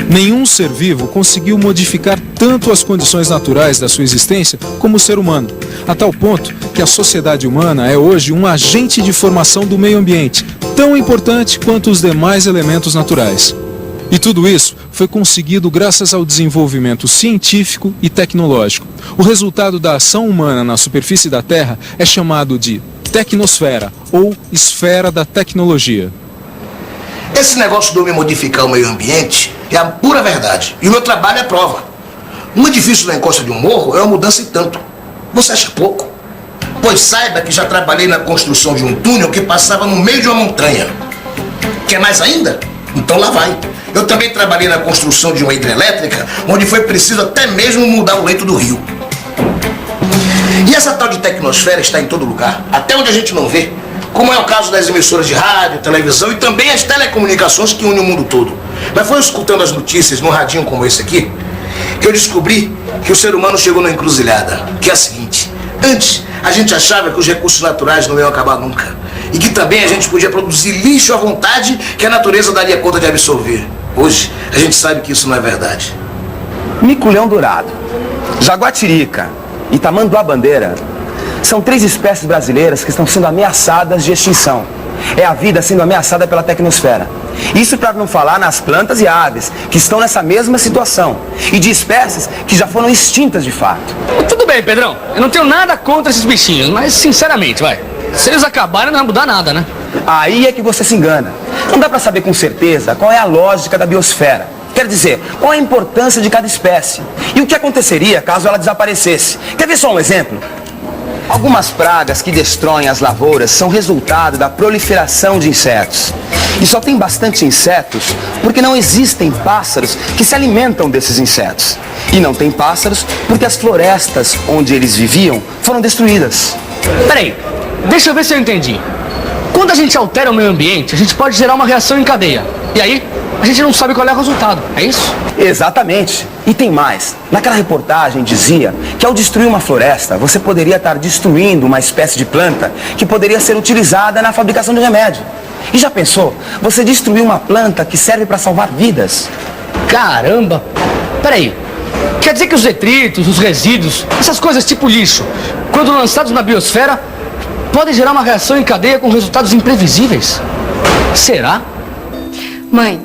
Nenhum ser vivo conseguiu modificar tanto as condições naturais da sua existência como o ser humano, a tal ponto que a sociedade humana é hoje um agente de formação do meio ambiente, tão importante quanto os demais elementos naturais. E tudo isso foi conseguido graças ao desenvolvimento científico e tecnológico. O resultado da ação humana na superfície da Terra é chamado de tecnosfera, ou esfera da tecnologia. Esse negócio do homem modificar o meio ambiente é a pura verdade. E o meu trabalho é prova. Um edifício na encosta de um morro é uma mudança e tanto. Você acha pouco? Pois saiba que já trabalhei na construção de um túnel que passava no meio de uma montanha. Quer mais ainda? Então lá vai. Eu também trabalhei na construção de uma hidrelétrica, onde foi preciso até mesmo mudar o leito do rio. E essa tal de tecnosfera está em todo lugar, até onde a gente não vê. Como é o caso das emissoras de rádio, televisão e também as telecomunicações que unem o mundo todo. Mas foi escutando as notícias num radinho como esse aqui, que eu descobri que o ser humano chegou na encruzilhada, que é a seguinte: antes a gente achava que os recursos naturais não iam acabar nunca, e que também a gente podia produzir lixo à vontade que a natureza daria conta de absorver. Hoje a gente sabe que isso não é verdade. Mico-leão dourado, jaguatirica e tamanduá-bandeira são 3 espécies brasileiras que estão sendo ameaçadas de extinção. É a vida sendo ameaçada pela tecnosfera. Isso para não falar nas plantas e aves, que estão nessa mesma situação. E de espécies que já foram extintas de fato. Tudo bem, Pedrão. Eu não tenho nada contra esses bichinhos, mas sinceramente, se eles acabarem não vai mudar nada, né? Aí é que você se engana. Não dá para saber com certeza qual é a lógica da biosfera. Quer dizer, qual a importância de cada espécie. E o que aconteceria caso ela desaparecesse. Quer ver só um exemplo? Algumas pragas que destroem as lavouras são resultado da proliferação de insetos. E só tem bastante insetos porque não existem pássaros que se alimentam desses insetos. E não tem pássaros porque as florestas onde eles viviam foram destruídas. Peraí, deixa eu ver se eu entendi. Quando a gente altera o meio ambiente, a gente pode gerar uma reação em cadeia. E aí, a gente não sabe qual é o resultado, é isso? Exatamente. E tem mais. Naquela reportagem dizia que ao destruir uma floresta, você poderia estar destruindo uma espécie de planta que poderia ser utilizada na fabricação de remédio. E já pensou? Você destruiu uma planta que serve para salvar vidas. Caramba! Peraí, quer dizer que os detritos, os resíduos, essas coisas tipo lixo, quando lançados na biosfera, podem gerar uma reação em cadeia com resultados imprevisíveis? Será? Mãe,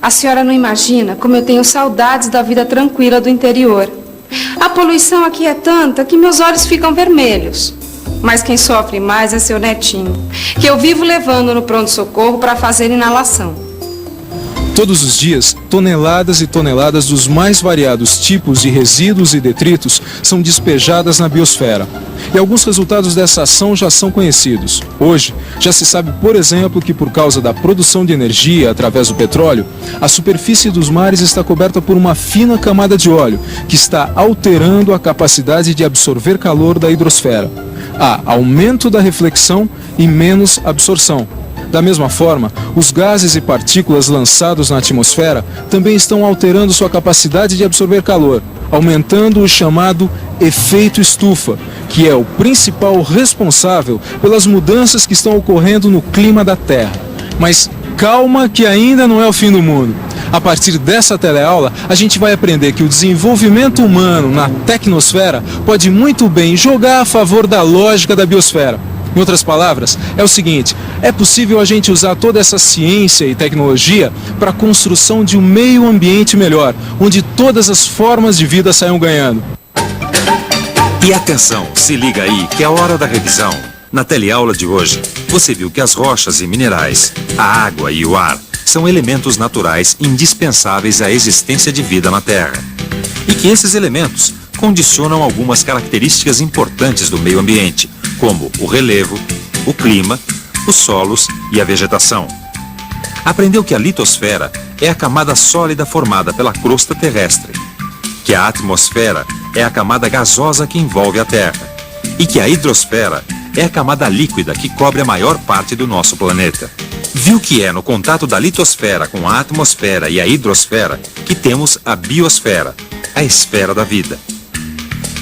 a senhora não imagina como eu tenho saudades da vida tranquila do interior. A poluição aqui é tanta que meus olhos ficam vermelhos. Mas quem sofre mais é seu netinho, que eu vivo levando no pronto-socorro para fazer inalação. Todos os dias, toneladas e toneladas dos mais variados tipos de resíduos e detritos são despejadas na biosfera. E alguns resultados dessa ação já são conhecidos. Hoje, já se sabe, por exemplo, que por causa da produção de energia através do petróleo, a superfície dos mares está coberta por uma fina camada de óleo, que está alterando a capacidade de absorver calor da hidrosfera. Há aumento da reflexão e menos absorção. Da mesma forma, os gases e partículas lançados na atmosfera também estão alterando sua capacidade de absorver calor, aumentando o chamado efeito estufa, que é o principal responsável pelas mudanças que estão ocorrendo no clima da Terra. Mas calma que ainda não é o fim do mundo. A partir dessa teleaula, a gente vai aprender que o desenvolvimento humano na tecnosfera pode muito bem jogar a favor da lógica da biosfera. Em outras palavras, é o seguinte: é possível a gente usar toda essa ciência e tecnologia para a construção de um meio ambiente melhor, onde todas as formas de vida saiam ganhando. E atenção, se liga aí que é a hora da revisão. Na teleaula de hoje, você viu que as rochas e minerais, a água e o ar são elementos naturais indispensáveis à existência de vida na Terra. E que esses elementos condicionam algumas características importantes do meio ambiente, como o relevo, o clima, os solos e a vegetação. Aprendeu que a litosfera é a camada sólida formada pela crosta terrestre, que a atmosfera é a camada gasosa que envolve a Terra e que a hidrosfera é a camada líquida que cobre a maior parte do nosso planeta. Viu que é no contato da litosfera com a atmosfera e a hidrosfera que temos a biosfera, a esfera da vida.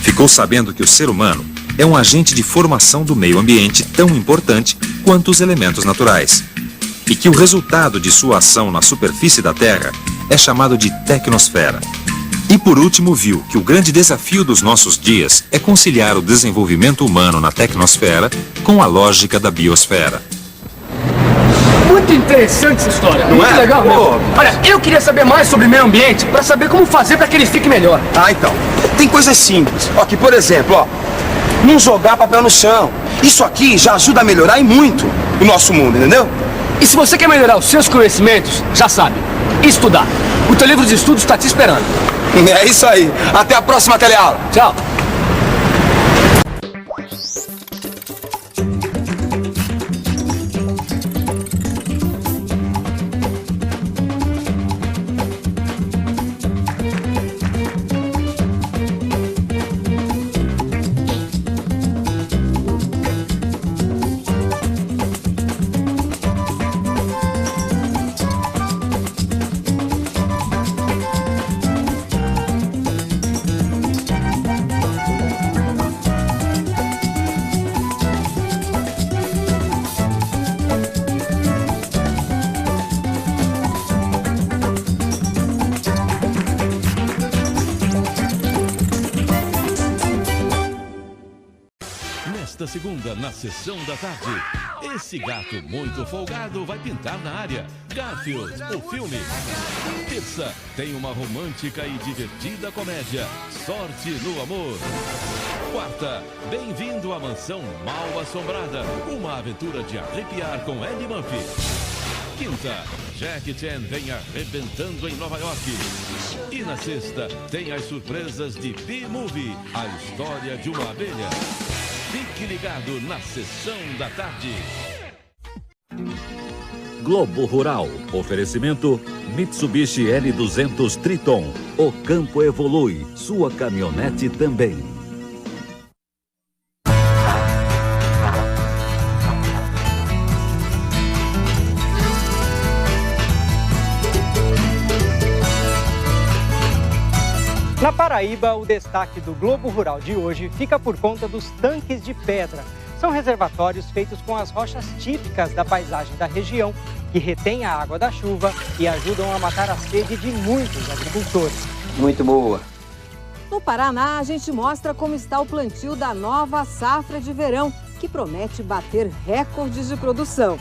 Ficou sabendo que o ser humano é um agente de formação do meio ambiente tão importante quanto os elementos naturais, e que o resultado de sua ação na superfície da Terra é chamado de tecnosfera. E por último viu que o grande desafio dos nossos dias é conciliar o desenvolvimento humano na tecnosfera com a lógica da biosfera. Muito interessante essa história. Não muito é? legal mesmo. Pô. Olha, eu queria saber mais sobre meio ambiente para saber como fazer para que ele fique melhor. Ah, então. Tem coisas simples. Ó, que, por exemplo, ó, não jogar papel no chão. Isso aqui já ajuda a melhorar e muito o nosso mundo, entendeu? E se você quer melhorar os seus conhecimentos, já sabe, estudar. O teu livro de estudos está te esperando. É isso aí. Até a próxima teleaula. Tchau. Nesta segunda, na sessão da tarde, esse gato muito folgado vai pintar na área. Garfield, o filme. Terça, tem uma romântica e divertida comédia, Sorte no Amor. Quarta, bem-vindo à mansão mal assombrada, uma aventura de arrepiar com Eddie Murphy. Quinta, Jackie Chan vem arrebentando em Nova York. E na sexta, tem as surpresas de B-Movie, a história de uma abelha. Fique ligado na sessão da tarde. Globo Rural. Oferecimento Mitsubishi L200 Triton. O campo evolui. Sua caminhonete também. Na Paraíba, o destaque do Globo Rural de hoje fica por conta dos tanques de pedra. São reservatórios feitos com as rochas típicas da paisagem da região, que retêm a água da chuva e ajudam a matar a sede de muitos agricultores. Muito boa. No Paraná, a gente mostra como está o plantio da nova safra de verão, que promete bater recordes de produção.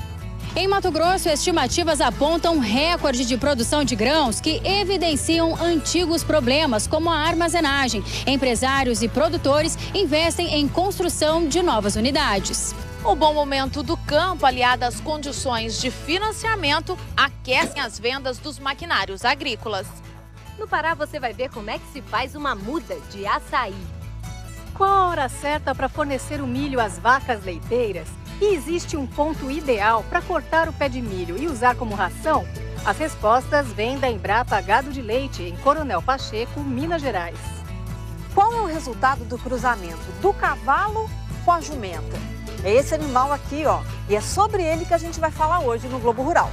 Em Mato Grosso, estimativas apontam recorde de produção de grãos que evidenciam antigos problemas, como a armazenagem. Empresários e produtores investem em construção de novas unidades. O bom momento do campo, aliado às condições de financiamento, aquecem as vendas dos maquinários agrícolas. No Pará, você vai ver como é que se faz uma muda de açaí. Qual a hora certa para fornecer o milho às vacas leiteiras? E existe um ponto ideal para cortar o pé de milho e usar como ração? As respostas vêm da Embrapa Gado de Leite, em Coronel Pacheco, Minas Gerais. Qual é o resultado do cruzamento do cavalo com a jumenta? É esse animal aqui, ó. E é sobre ele que a gente vai falar hoje no Globo Rural.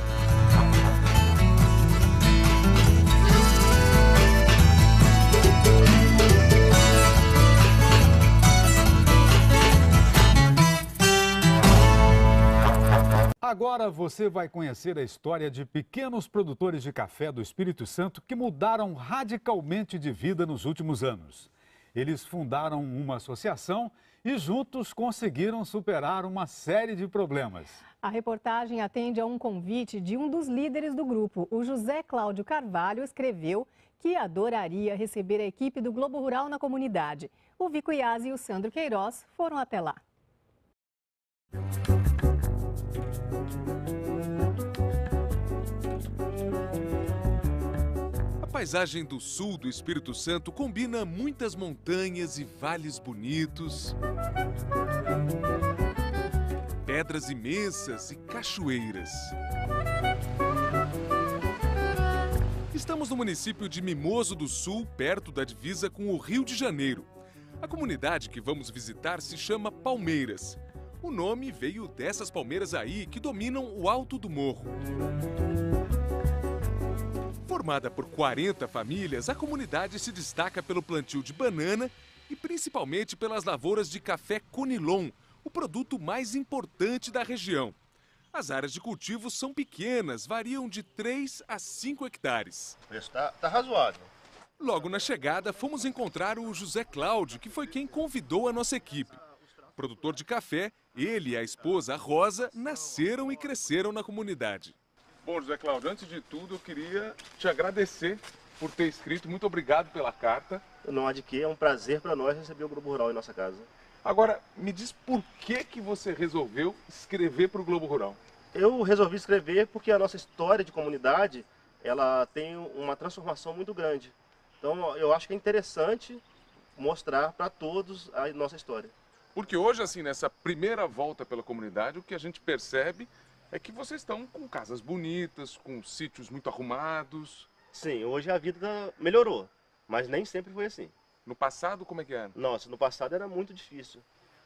Agora você vai conhecer a história de pequenos produtores de café do Espírito Santo que mudaram radicalmente de vida nos últimos anos. Eles fundaram uma associação e juntos conseguiram superar uma série de problemas. A reportagem atende a um convite de um dos líderes do grupo. O José Cláudio Carvalho escreveu que adoraria receber a equipe do Globo Rural na comunidade. O Vico Iazzi e o Sandro Queiroz foram até lá. A paisagem do sul do Espírito Santo combina muitas montanhas e vales bonitos, pedras imensas e cachoeiras. Estamos no município de Mimoso do Sul, perto da divisa com o Rio de Janeiro. A comunidade que vamos visitar se chama Palmeiras. O nome veio dessas palmeiras aí que dominam o alto do morro. Formada por 40 famílias, a comunidade se destaca pelo plantio de banana e principalmente pelas lavouras de café Conilon, o produto mais importante da região. As áreas de cultivo são pequenas, variam de 3 a 5 hectares. O preço tá razoável. Logo na chegada, fomos encontrar o José Cláudio, que foi quem convidou a nossa equipe. Produtor de café, ele e a esposa Rosa nasceram e cresceram na comunidade. Bom, José Cláudio, antes de tudo eu queria te agradecer por ter escrito. Muito obrigado pela carta. Não há de que, é um prazer para nós receber o Globo Rural em nossa casa. Agora, me diz por que você resolveu escrever para o Globo Rural? Eu resolvi escrever porque a nossa história de comunidade, ela tem uma transformação muito grande. Então, eu acho que é interessante mostrar para todos a nossa história. Porque hoje, assim, nessa primeira volta pela comunidade, o que a gente percebe é que vocês estão com casas bonitas, com sítios muito arrumados. Sim, hoje a vida melhorou, mas nem sempre foi assim. No passado, como é que era? Nossa, no passado era muito difícil.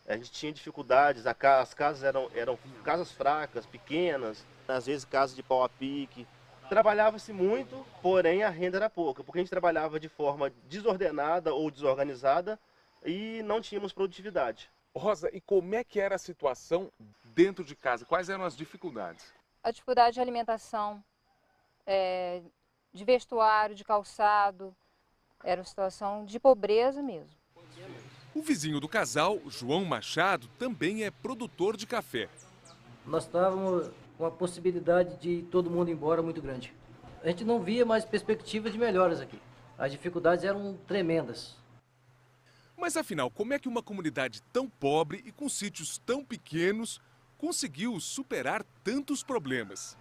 A gente tinha dificuldades, as casas eram casas fracas, pequenas, às vezes casas de pau a pique. Trabalhava-se muito, porém a renda era pouca, porque a gente trabalhava de forma desordenada ou desorganizada e não tínhamos produtividade. Rosa, e como é que era a situação dentro de casa? Quais eram as dificuldades? A dificuldade de alimentação, de vestuário, de calçado, era uma situação de pobreza mesmo. O vizinho do casal, João Machado, também é produtor de café. Nós estávamos com a possibilidade de todo mundo ir embora muito grande. A gente não via mais perspectiva de melhoras aqui. As dificuldades eram tremendas. Mas afinal, como é que uma comunidade tão pobre e com sítios tão pequenos conseguiu superar tantos problemas?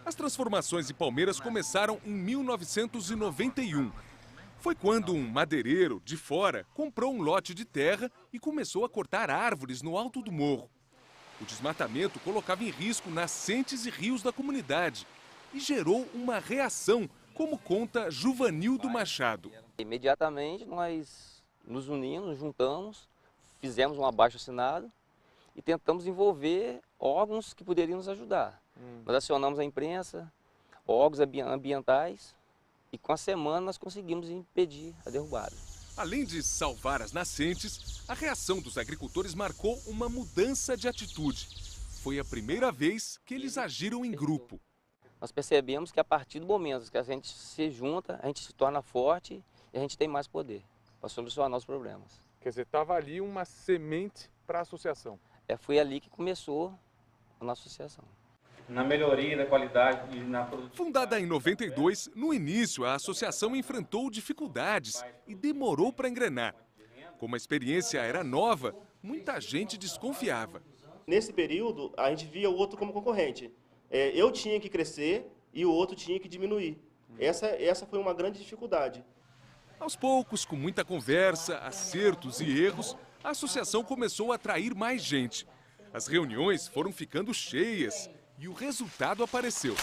As transformações em Palmeiras começaram em 1991. Foi quando um madeireiro de fora comprou um lote de terra e começou a cortar árvores no alto do morro. O desmatamento colocava em risco nascentes e rios da comunidade e gerou uma reação, como conta Juvanildo Machado. Imediatamente nós nos unimos, nos juntamos, fizemos um abaixo-assinado e tentamos envolver órgãos que poderiam nos ajudar. Nós acionamos a imprensa, órgãos ambientais e com a semana nós conseguimos impedir a derrubada. Além de salvar as nascentes, a reação dos agricultores marcou uma mudança de atitude. Foi a primeira vez que eles agiram em grupo. Nós percebemos que a partir do momento que a gente se junta, a gente se torna forte e a gente tem mais poder para solucionar os problemas. Quer dizer, estava ali uma semente para a associação. Foi ali que começou a nossa associação. Na melhoria da qualidade e na produtividade. Fundada em 92, no início a associação enfrentou dificuldades e demorou para engrenar. Como a experiência era nova, muita gente desconfiava. Nesse período, a gente via o outro como concorrente. Eu tinha que crescer e o outro tinha que diminuir. Essa foi uma grande dificuldade. Aos poucos, com muita conversa, acertos e erros, a associação começou a atrair mais gente. As reuniões foram ficando cheias e o resultado apareceu.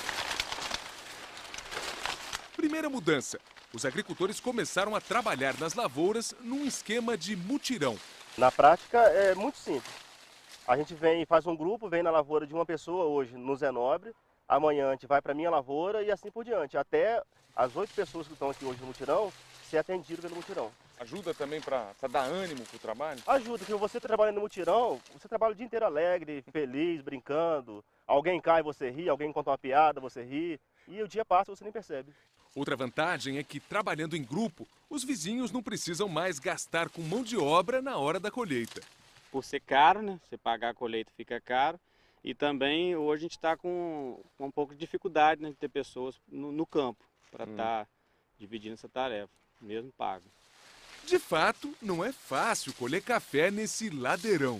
Primeira mudança. Os agricultores começaram a trabalhar nas lavouras num esquema de mutirão. Na prática é muito simples. A gente faz um grupo, vem na lavoura de uma pessoa hoje no Zé Nobre, amanhã a gente vai para a minha lavoura e assim por diante. Até as 8 pessoas que estão aqui hoje no mutirão ser atendido pelo mutirão. Ajuda também para dar ânimo para o trabalho? Ajuda, porque você trabalha no mutirão, você trabalha o dia inteiro alegre, feliz, brincando. Alguém cai, você ri, alguém conta uma piada, você ri. E o dia passa e você nem percebe. Outra vantagem é que, trabalhando em grupo, os vizinhos não precisam mais gastar com mão de obra na hora da colheita. Por ser caro, né? Você pagar a colheita fica caro. E também hoje a gente está com um pouco de dificuldade, né, de ter pessoas no campo para estar dividindo essa tarefa, mesmo pago. De fato, não é fácil colher café nesse ladeirão.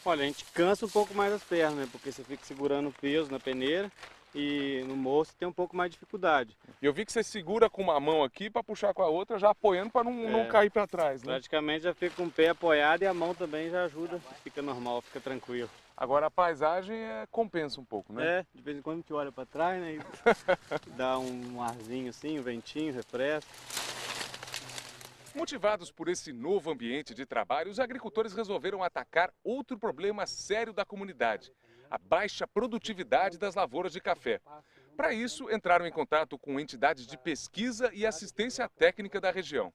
Olha, a gente cansa um pouco mais as pernas, né? Porque você fica segurando o peso na peneira e no morro você tem um pouco mais de dificuldade. E eu vi que você segura com uma mão aqui para puxar com a outra, já apoiando para não cair para trás, né? Praticamente já fica com o pé apoiado e a mão também já ajuda, fica normal, fica tranquilo. Agora a paisagem compensa um pouco, né? De vez em quando a gente olha para trás, né? E dá um arzinho assim, um ventinho, refresca. Motivados por esse novo ambiente de trabalho, os agricultores resolveram atacar outro problema sério da comunidade: a baixa produtividade das lavouras de café. Para isso, entraram em contato com entidades de pesquisa e assistência técnica da região.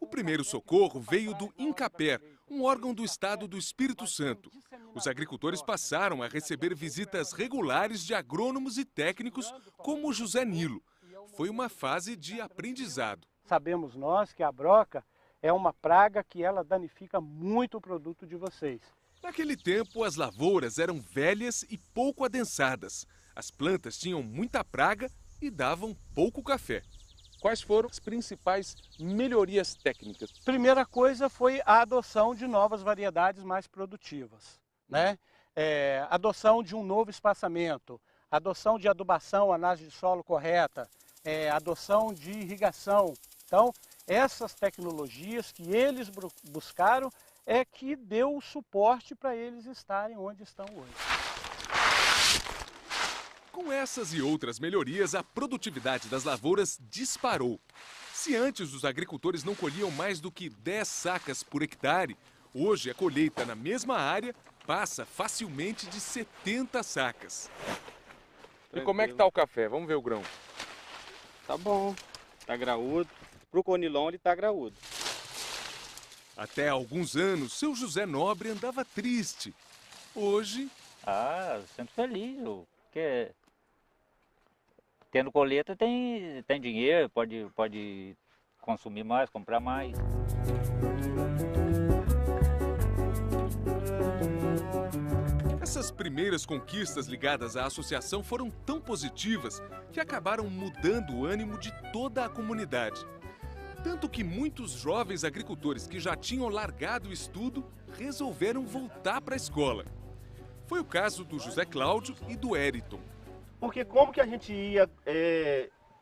O primeiro socorro veio do INCAPER, um órgão do estado do Espírito Santo. Os agricultores passaram a receber visitas regulares de agrônomos e técnicos como José Nilo. Foi uma fase de aprendizado. Sabemos nós que a broca é uma praga que ela danifica muito o produto de vocês. Naquele tempo, as lavouras eram velhas e pouco adensadas. As plantas tinham muita praga e davam pouco café. Quais foram as principais melhorias técnicas? Primeira coisa foi a adoção de novas variedades mais produtivas, né? Adoção de um novo espaçamento, adoção de adubação, análise de solo correta, adoção de irrigação. Então, essas tecnologias que eles buscaram é que deu o suporte para eles estarem onde estão hoje. Com essas e outras melhorias, a produtividade das lavouras disparou. Se antes os agricultores não colhiam mais do que 10 sacas por hectare, hoje a colheita na mesma área passa facilmente de 70 sacas. E como é que está o café? Vamos ver o grão. Tá bom, tá graúdo. Pro conilon ele tá graúdo. Até há alguns anos, seu José Nobre andava triste. Hoje... sempre feliz, porque tendo colheita tem dinheiro, pode consumir mais, comprar mais. Essas primeiras conquistas ligadas à associação foram tão positivas que acabaram mudando o ânimo de toda a comunidade. Tanto que muitos jovens agricultores que já tinham largado o estudo resolveram voltar para a escola. Foi o caso do José Cláudio e do Eriton. Porque como que a gente ia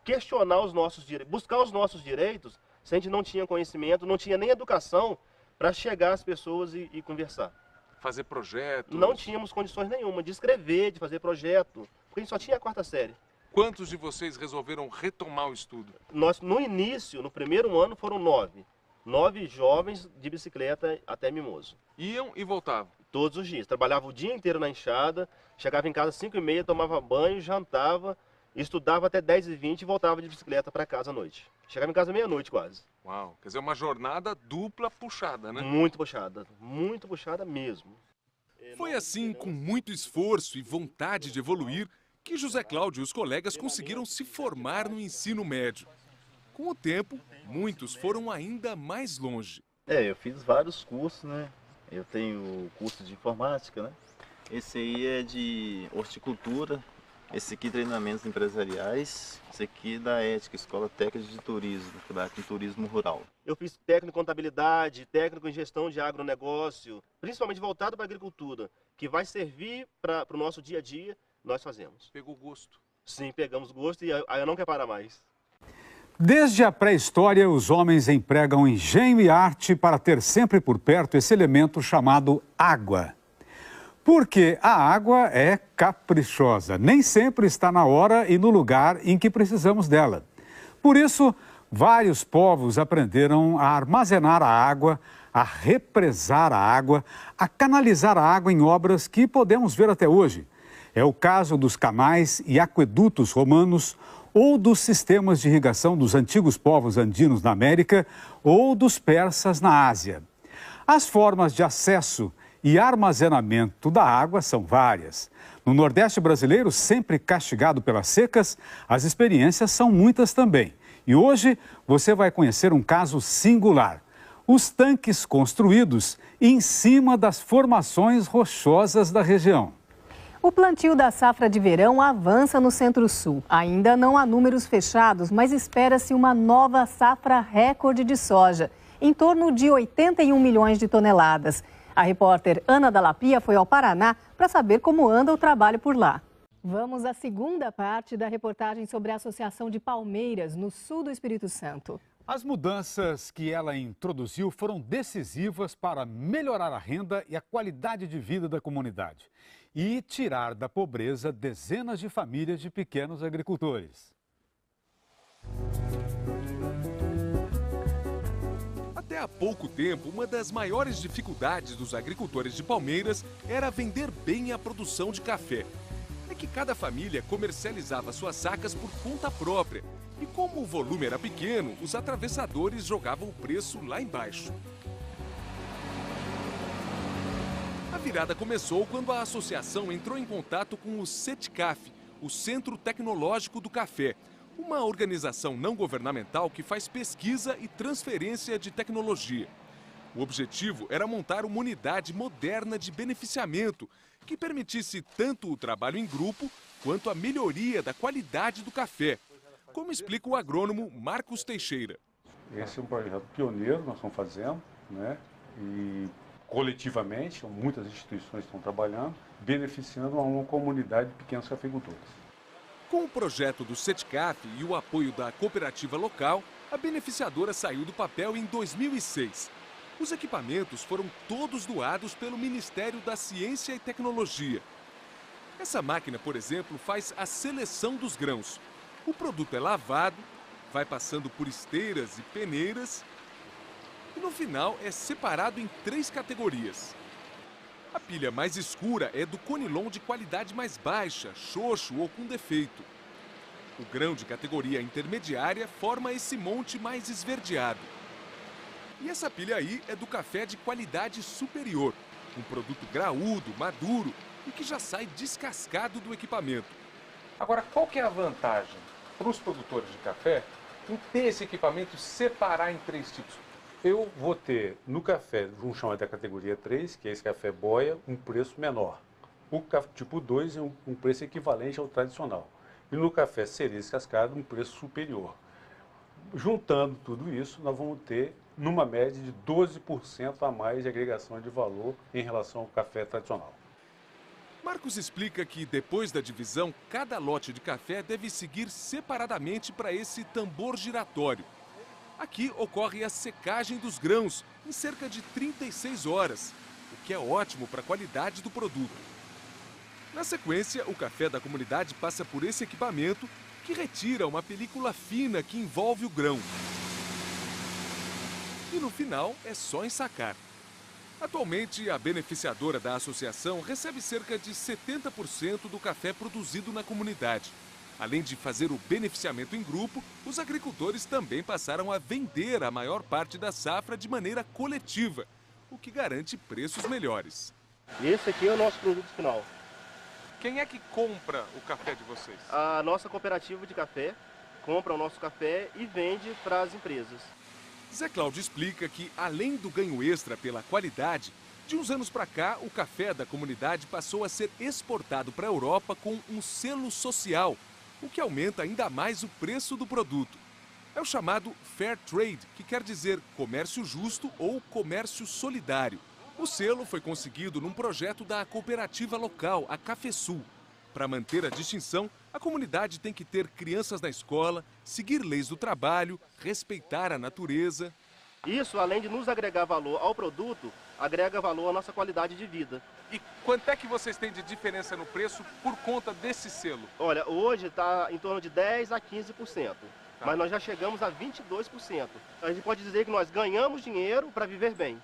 questionar os nossos direitos, buscar os nossos direitos, se a gente não tinha conhecimento, não tinha nem educação para chegar às pessoas e conversar? Fazer projetos? Não tínhamos condições nenhuma de escrever, de fazer projeto, porque a gente só tinha a 4ª série. Quantos de vocês resolveram retomar o estudo? Nós, no início, no primeiro ano, foram 9. 9 jovens de bicicleta até Mimoso. Iam e voltavam? Todos os dias. Trabalhava o dia inteiro na enxada, chegava em casa às 5h30, tomava banho, jantava, estudava até 10h20 e voltava de bicicleta para casa à noite. Chegava em casa meia-noite quase. Uau, quer dizer, uma jornada dupla puxada, né? Muito puxada mesmo. Foi assim, com muito esforço e vontade de evoluir, que José Cláudio e os colegas conseguiram se formar no ensino médio. Com o tempo, muitos foram ainda mais longe. Eu fiz vários cursos, né? Eu tenho curso de informática, né? Esse aí é de horticultura, esse aqui treinamentos empresariais, esse aqui da Ética, Escola Técnica de Turismo, que trabalha com turismo rural. Eu fiz técnico em contabilidade, técnico em gestão de agronegócio, principalmente voltado para a agricultura, que vai servir para o nosso dia a dia. Nós fazemos. Pegou gosto? Sim, pegamos gosto e aí eu não quero parar mais. Desde a pré-história, os homens empregam engenho e arte para ter sempre por perto esse elemento chamado água. Porque a água é caprichosa, nem sempre está na hora e no lugar em que precisamos dela. Por isso, vários povos aprenderam a armazenar a água, a represar a água, a canalizar a água em obras que podemos ver até hoje. É o caso dos canais e aquedutos romanos, ou dos sistemas de irrigação dos antigos povos andinos na América, ou dos persas na Ásia. As formas de acesso e armazenamento da água são várias. No Nordeste brasileiro, sempre castigado pelas secas, as experiências são muitas também. E hoje você vai conhecer um caso singular: os tanques construídos em cima das formações rochosas da região. O plantio da safra de verão avança no Centro-Sul. Ainda não há números fechados, mas espera-se uma nova safra recorde de soja, em torno de 81 milhões de toneladas. A repórter Ana Dalapia foi ao Paraná para saber como anda o trabalho por lá. Vamos à segunda parte da reportagem sobre a Associação de Palmeiras, no sul do Espírito Santo. As mudanças que ela introduziu foram decisivas para melhorar a renda e a qualidade de vida da comunidade e tirar da pobreza dezenas de famílias de pequenos agricultores. há pouco tempo, uma das maiores dificuldades dos agricultores de Palmeiras era vender bem a produção de café. É que cada família comercializava suas sacas por conta própria. E como o volume era pequeno, os atravessadores jogavam o preço lá embaixo. A virada começou quando a associação entrou em contato com o CETCAF, o Centro Tecnológico do Café, uma organização não governamental que faz pesquisa e transferência de tecnologia. O objetivo era montar uma unidade moderna de beneficiamento que permitisse tanto o trabalho em grupo quanto a melhoria da qualidade do café, como explica o agrônomo Marcos Teixeira. Esse é um projeto pioneiro que nós estamos fazendo, né? E coletivamente, muitas instituições estão trabalhando, beneficiando uma comunidade de pequenos cafeicultores. Com o projeto do CETCAF e o apoio da cooperativa local, a beneficiadora saiu do papel em 2006. Os equipamentos foram todos doados pelo Ministério da Ciência e Tecnologia. Essa máquina, por exemplo, faz a seleção dos grãos. O produto é lavado, vai passando por esteiras e peneiras e no final é separado em 3 categorias. A pilha mais escura é do conilon de qualidade mais baixa, xoxo ou com defeito. O grão de categoria intermediária forma esse monte mais esverdeado. E essa pilha aí é do café de qualidade superior, um produto graúdo, maduro e que já sai descascado do equipamento. Agora, qual que é a vantagem para os produtores de café em ter esse equipamento separar em 3 tipos? Eu vou ter no café, vamos chamar da categoria 3, que é esse café boia, um preço menor. O tipo 2 é um preço equivalente ao tradicional. E no café cereja cascado, um preço superior. Juntando tudo isso, nós vamos ter, numa média de 12% a mais de agregação de valor em relação ao café tradicional. Marcos explica que, depois da divisão, cada lote de café deve seguir separadamente para esse tambor giratório. Aqui ocorre a secagem dos grãos, em cerca de 36 horas, o que é ótimo para a qualidade do produto. Na sequência, o café da comunidade passa por esse equipamento, que retira uma película fina que envolve o grão. E no final, é só ensacar. Atualmente, a beneficiadora da associação recebe cerca de 70% do café produzido na comunidade. Além de fazer o beneficiamento em grupo, os agricultores também passaram a vender a maior parte da safra de maneira coletiva, o que garante preços melhores. Esse aqui é o nosso produto final. Quem é que compra o café de vocês? A nossa cooperativa de café compra o nosso café e vende para as empresas. Zé Cláudio explica que, além do ganho extra pela qualidade, de uns anos para cá, o café da comunidade passou a ser exportado para a Europa com um selo social, o que aumenta ainda mais o preço do produto. É o chamado Fair Trade, que quer dizer comércio justo ou comércio solidário. O selo foi conseguido num projeto da cooperativa local, a Cafesul. Para manter a distinção, a comunidade tem que ter crianças na escola, seguir leis do trabalho, respeitar a natureza. Isso, além de nos agregar valor ao produto, agrega valor à nossa qualidade de vida. E quanto é que vocês têm de diferença no preço por conta desse selo? Olha, hoje está em torno de 10% a 15%, mas nós já chegamos a 22%. A gente pode dizer que nós ganhamos dinheiro para viver bem.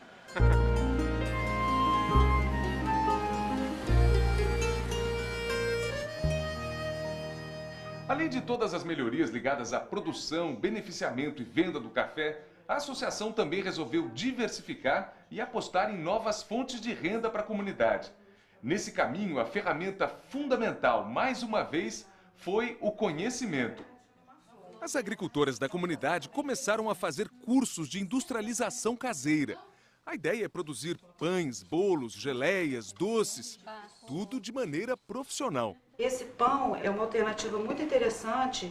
Além de todas as melhorias ligadas à produção, beneficiamento e venda do café, a associação também resolveu diversificar e apostar em novas fontes de renda para a comunidade. Nesse caminho, a ferramenta fundamental, mais uma vez, foi o conhecimento. As agricultoras da comunidade começaram a fazer cursos de industrialização caseira. A ideia é produzir pães, bolos, geleias, doces, tudo de maneira profissional. Esse pão é uma alternativa muito interessante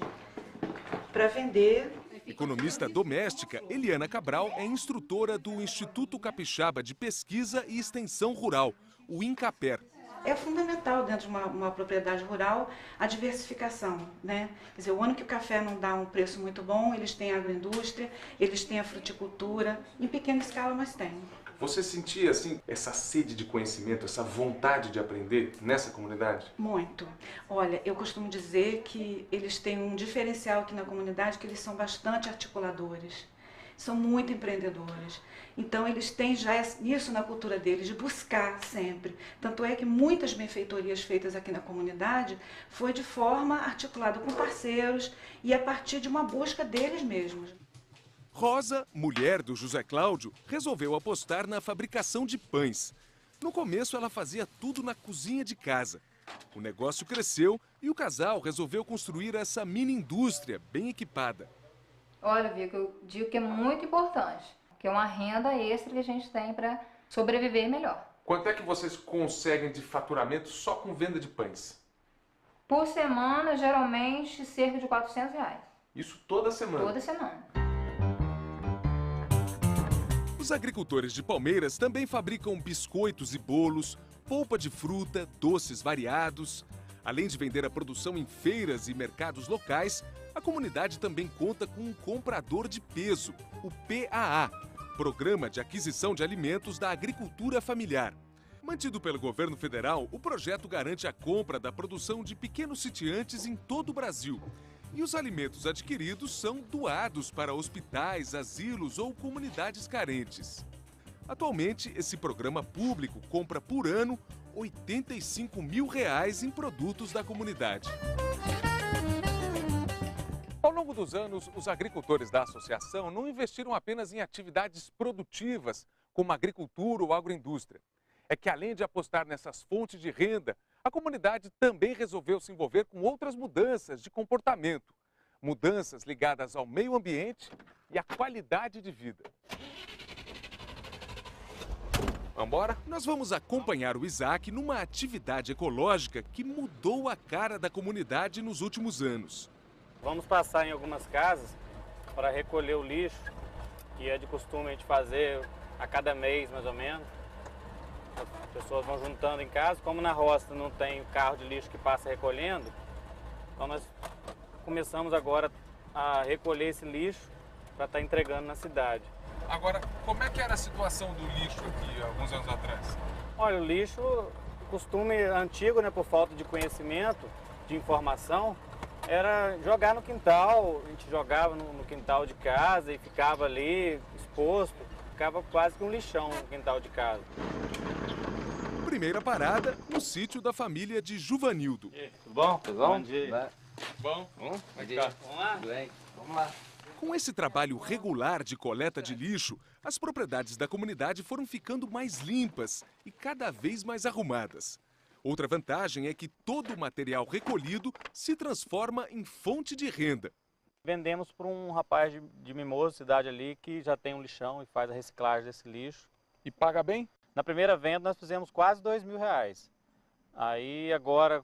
para vender. Economista doméstica, Eliana Cabral é instrutora do Instituto Capixaba de Pesquisa e Extensão Rural, o INCAPER. É fundamental dentro de uma propriedade rural a diversificação, né? Quer dizer, o ano que o café não dá um preço muito bom, eles têm a agroindústria, eles têm a fruticultura, em pequena escala, mas tem. Você sentia, assim, essa sede de conhecimento, essa vontade de aprender nessa comunidade? Muito. Olha, eu costumo dizer que eles têm um diferencial aqui na comunidade, que eles são bastante articuladores. são muito empreendedores. Então eles têm já isso na cultura deles, de buscar sempre. Tanto é que muitas benfeitorias feitas aqui na comunidade foi de forma articulada com parceiros e a partir de uma busca deles mesmos. Rosa, mulher do José Cláudio, resolveu apostar na fabricação de pães. No começo ela fazia tudo na cozinha de casa. O negócio cresceu e o casal resolveu construir essa mini indústria bem equipada. Olha, Vico, eu digo que é muito importante, que é uma renda extra que a gente tem para sobreviver melhor. Quanto é que vocês conseguem de faturamento só com venda de pães? Por semana, geralmente, cerca de R$400. Isso toda semana? Toda semana. Os agricultores de Palmeiras também fabricam biscoitos e bolos, polpa de fruta, doces variados. Além de vender a produção em feiras e mercados locais, a comunidade também conta com um comprador de peso, o PAA, Programa de Aquisição de Alimentos da Agricultura Familiar. Mantido pelo governo federal, o projeto garante a compra da produção de pequenos sitiantes em todo o Brasil. E os alimentos adquiridos são doados para hospitais, asilos ou comunidades carentes. Atualmente, esse programa público compra por ano R$85 mil em produtos da comunidade. Ao longo dos anos, os agricultores da associação não investiram apenas em atividades produtivas, como agricultura ou agroindústria. É que, além de apostar nessas fontes de renda, a comunidade também resolveu se envolver com outras mudanças de comportamento. Mudanças ligadas ao meio ambiente e à qualidade de vida. Vambora? Nós vamos acompanhar o Isaac numa atividade ecológica que mudou a cara da comunidade nos últimos anos. Vamos passar em algumas casas para recolher o lixo, que é de costume a gente fazer a cada mês, mais ou menos. As pessoas vão juntando em casa, como na roça não tem carro de lixo que passa recolhendo, então nós começamos agora a recolher esse lixo para estar entregando na cidade. Agora, como é que era a situação do lixo aqui alguns anos atrás? Olha, o lixo, costume antigo, né, por falta de conhecimento, de informação, era jogar no quintal. A gente jogava no quintal de casa e ficava ali exposto, ficava quase que um lixão no quintal de casa. Primeira parada, no sítio da família de Juvanildo. Tudo bom? Tudo bom? Bom dia. Bom? Vamos lá? Vamos lá. Com esse trabalho regular de coleta de lixo, as propriedades da comunidade foram ficando mais limpas e cada vez mais arrumadas. Outra vantagem é que todo o material recolhido se transforma em fonte de renda. Vendemos para um rapaz de Mimoso, cidade ali, que já tem um lixão e faz a reciclagem desse lixo. E paga bem? Na primeira venda nós fizemos quase R$2 mil. Aí agora,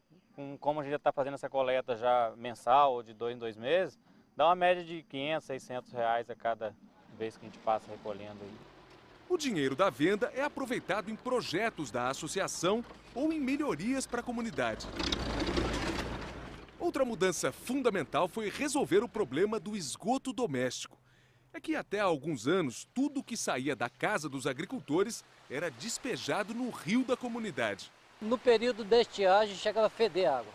como a gente já está fazendo essa coleta já mensal, ou de 2 em 2 meses, dá uma média de R$500, R$600 a cada vez que a gente passa recolhendo aí. O dinheiro da venda é aproveitado em projetos da associação ou em melhorias para a comunidade. Outra mudança fundamental foi resolver o problema do esgoto doméstico. É que até há alguns anos, tudo que saía da casa dos agricultores era despejado no rio da comunidade. No período da estiagem chegava a feder a água.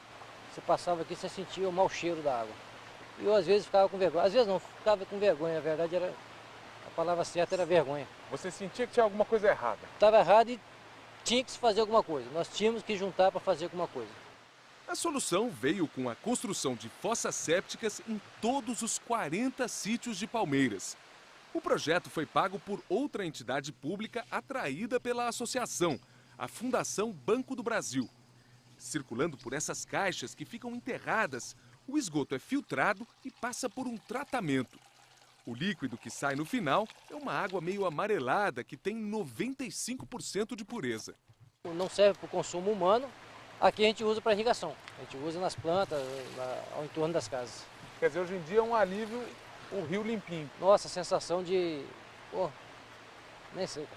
Você passava aqui, você sentia o mau cheiro da água. E eu às vezes ficava com vergonha. Às vezes não, ficava com vergonha, na verdade era... A palavra certa era vergonha. Você sentia que tinha alguma coisa errada? Estava errado e tinha que se fazer alguma coisa. Nós tínhamos que juntar para fazer alguma coisa. A solução veio com a construção de fossas sépticas em todos os 40 sítios de Palmeiras. O projeto foi pago por outra entidade pública atraída pela associação, a Fundação Banco do Brasil. Circulando por essas caixas que ficam enterradas, o esgoto é filtrado e passa por um tratamento. O líquido que sai no final é uma água meio amarelada que tem 95% de pureza. Não serve para o consumo humano, aqui a gente usa para irrigação. A gente usa nas plantas, ao entorno das casas. Quer dizer, hoje em dia é um alívio o rio limpinho. Nossa, a sensação de... Pô, nem sei.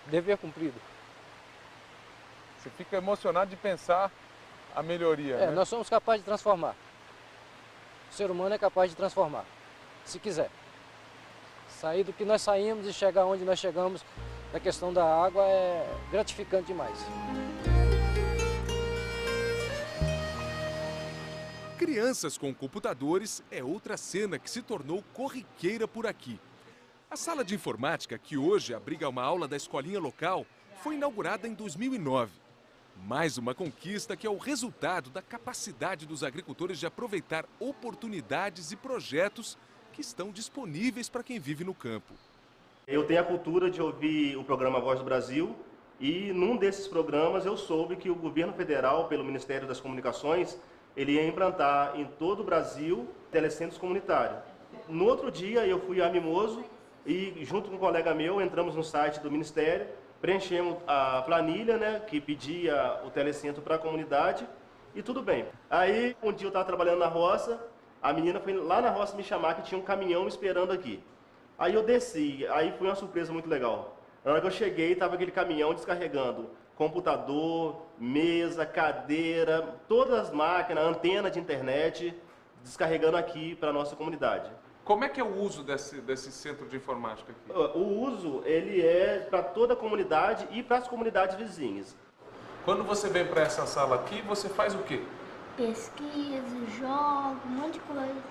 Dever cumprido. Você fica emocionado de pensar a melhoria, né? Nós somos capazes de transformar. O ser humano é capaz de transformar, se quiser. Sair do que nós saímos e chegar onde nós chegamos na questão da água é gratificante demais. Crianças com computadores é outra cena que se tornou corriqueira por aqui. A sala de informática, que hoje abriga uma aula da escolinha local, foi inaugurada em 2009. Mais uma conquista que é o resultado da capacidade dos agricultores de aproveitar oportunidades e projetos que estão disponíveis para quem vive no campo. Eu tenho a cultura de ouvir o programa Voz do Brasil e num desses programas eu soube que o governo federal, pelo Ministério das Comunicações, ele ia implantar em todo o Brasil telecentros comunitários. No outro dia eu fui a Mimoso e junto com um colega meu entramos no site do Ministério, preenchemos a planilha, né, que pedia o telecentro para a comunidade e tudo bem. Aí um dia eu estava trabalhando na roça, a menina foi lá na roça me chamar que tinha um caminhão me esperando aqui. Aí eu desci, aí foi uma surpresa muito legal. Na hora que eu cheguei, estava aquele caminhão descarregando computador, mesa, cadeira, todas as máquinas, antena de internet, descarregando aqui para a nossa comunidade. Como é que é o uso desse centro de informática aqui? O uso, ele é para toda a comunidade e para as comunidades vizinhas. Quando você vem para essa sala aqui, você faz o quê? Pesquiso, jogo, um monte de coisa.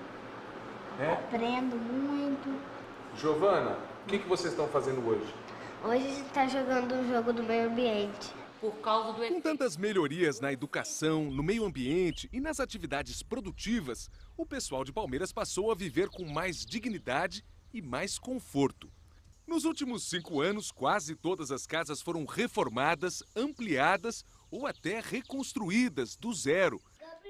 É? Aprendo muito. Giovana, o que vocês estão fazendo hoje? Hoje a gente está jogando um jogo do meio ambiente. Por causa do... Com tantas melhorias na educação, no meio ambiente e nas atividades produtivas, o pessoal de Palmeiras passou a viver com mais dignidade e mais conforto. Nos últimos 5 anos, quase todas as casas foram reformadas, ampliadas ou até reconstruídas do zero.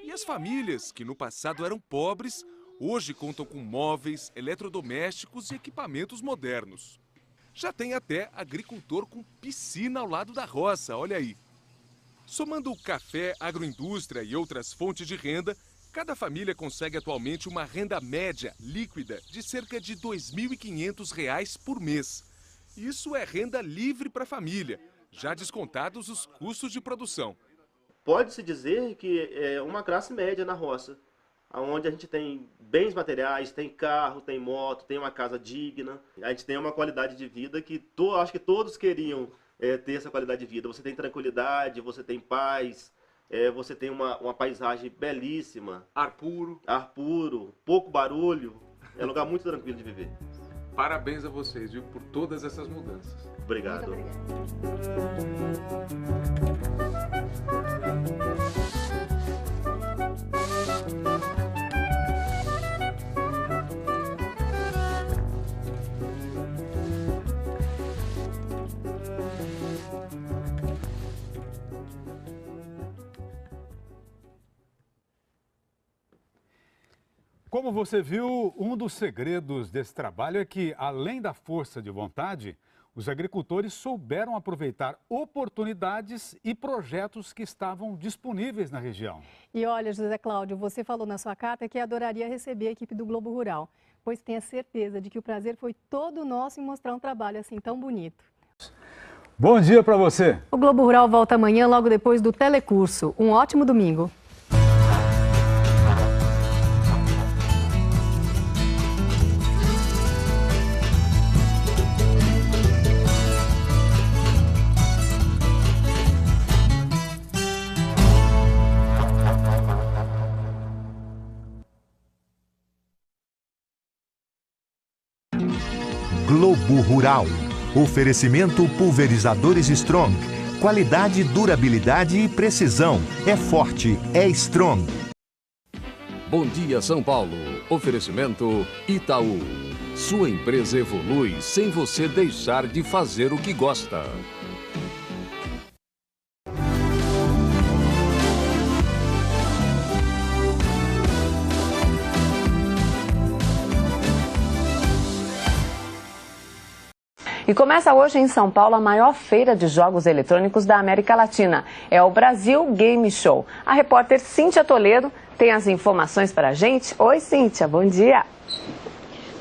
E as famílias, que no passado eram pobres, hoje contam com móveis, eletrodomésticos e equipamentos modernos. Já tem até agricultor com piscina ao lado da roça, olha aí. Somando café, agroindústria e outras fontes de renda, cada família consegue atualmente uma renda média líquida de cerca de R$ 2.500 por mês. Isso é renda livre para a família, já descontados os custos de produção. Pode-se dizer que é uma classe média na roça, onde a gente tem bens materiais, tem carro, tem moto, tem uma casa digna. A gente tem uma qualidade de vida que acho que todos queriam ter essa qualidade de vida. Você tem tranquilidade, você tem paz, você tem uma paisagem belíssima. Ar puro. Ar puro, pouco barulho. É um lugar muito tranquilo de viver. Parabéns a vocês, viu, por todas essas mudanças. Obrigado. Como você viu, um dos segredos desse trabalho é que, além da força de vontade, os agricultores souberam aproveitar oportunidades e projetos que estavam disponíveis na região. E olha, José Cláudio, você falou na sua carta que adoraria receber a equipe do Globo Rural, pois tenha certeza de que o prazer foi todo nosso em mostrar um trabalho assim tão bonito. Bom dia para você! O Globo Rural volta amanhã, logo depois do Telecurso. Um ótimo domingo! Globo Rural. Oferecimento pulverizadores Strong. Qualidade, durabilidade e precisão. É forte, é Strong. Bom dia, São Paulo. Oferecimento Itaú. Sua empresa evolui sem você deixar de fazer o que gosta. E começa hoje em São Paulo a maior feira de jogos eletrônicos da América Latina. É o Brasil Game Show. A repórter Cíntia Toledo tem as informações para a gente. Oi, Cíntia, bom dia.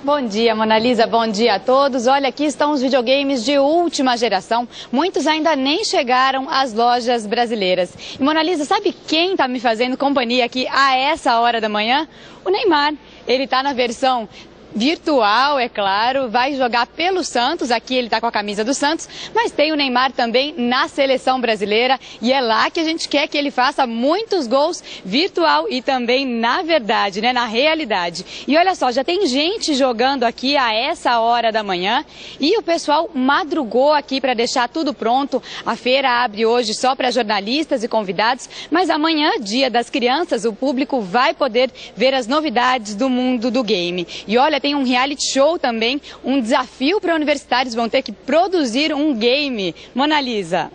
Bom dia, Mona Lisa, bom dia a todos. Olha, aqui estão os videogames de última geração. Muitos ainda nem chegaram às lojas brasileiras. E, Mona Lisa, sabe quem está me fazendo companhia aqui a essa hora da manhã? O Neymar. Ele está na versão virtual, é claro, vai jogar pelo Santos, aqui ele está com a camisa do Santos, mas tem o Neymar também na seleção brasileira e é lá que a gente quer que ele faça muitos gols virtual e também na verdade, né, na realidade. E olha só, já tem gente jogando aqui a essa hora da manhã e o pessoal madrugou aqui para deixar tudo pronto. A feira abre hoje só para jornalistas e convidados, mas amanhã, Dia das Crianças, o público vai poder ver as novidades do mundo do game. E olha, tem um reality show também, um desafio para universitários, vão ter que produzir um game. Mona Lisa.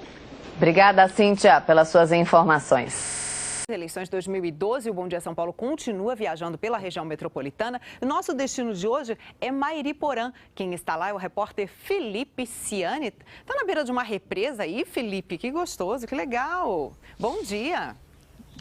Obrigada, Cíntia, pelas suas informações. Eleições de 2012, o Bom Dia São Paulo continua viajando pela região metropolitana. Nosso destino de hoje é Mairiporã. Quem está lá é o repórter Felipe Ciani. Está na beira de uma represa aí, Felipe? Que gostoso, que legal. Bom dia.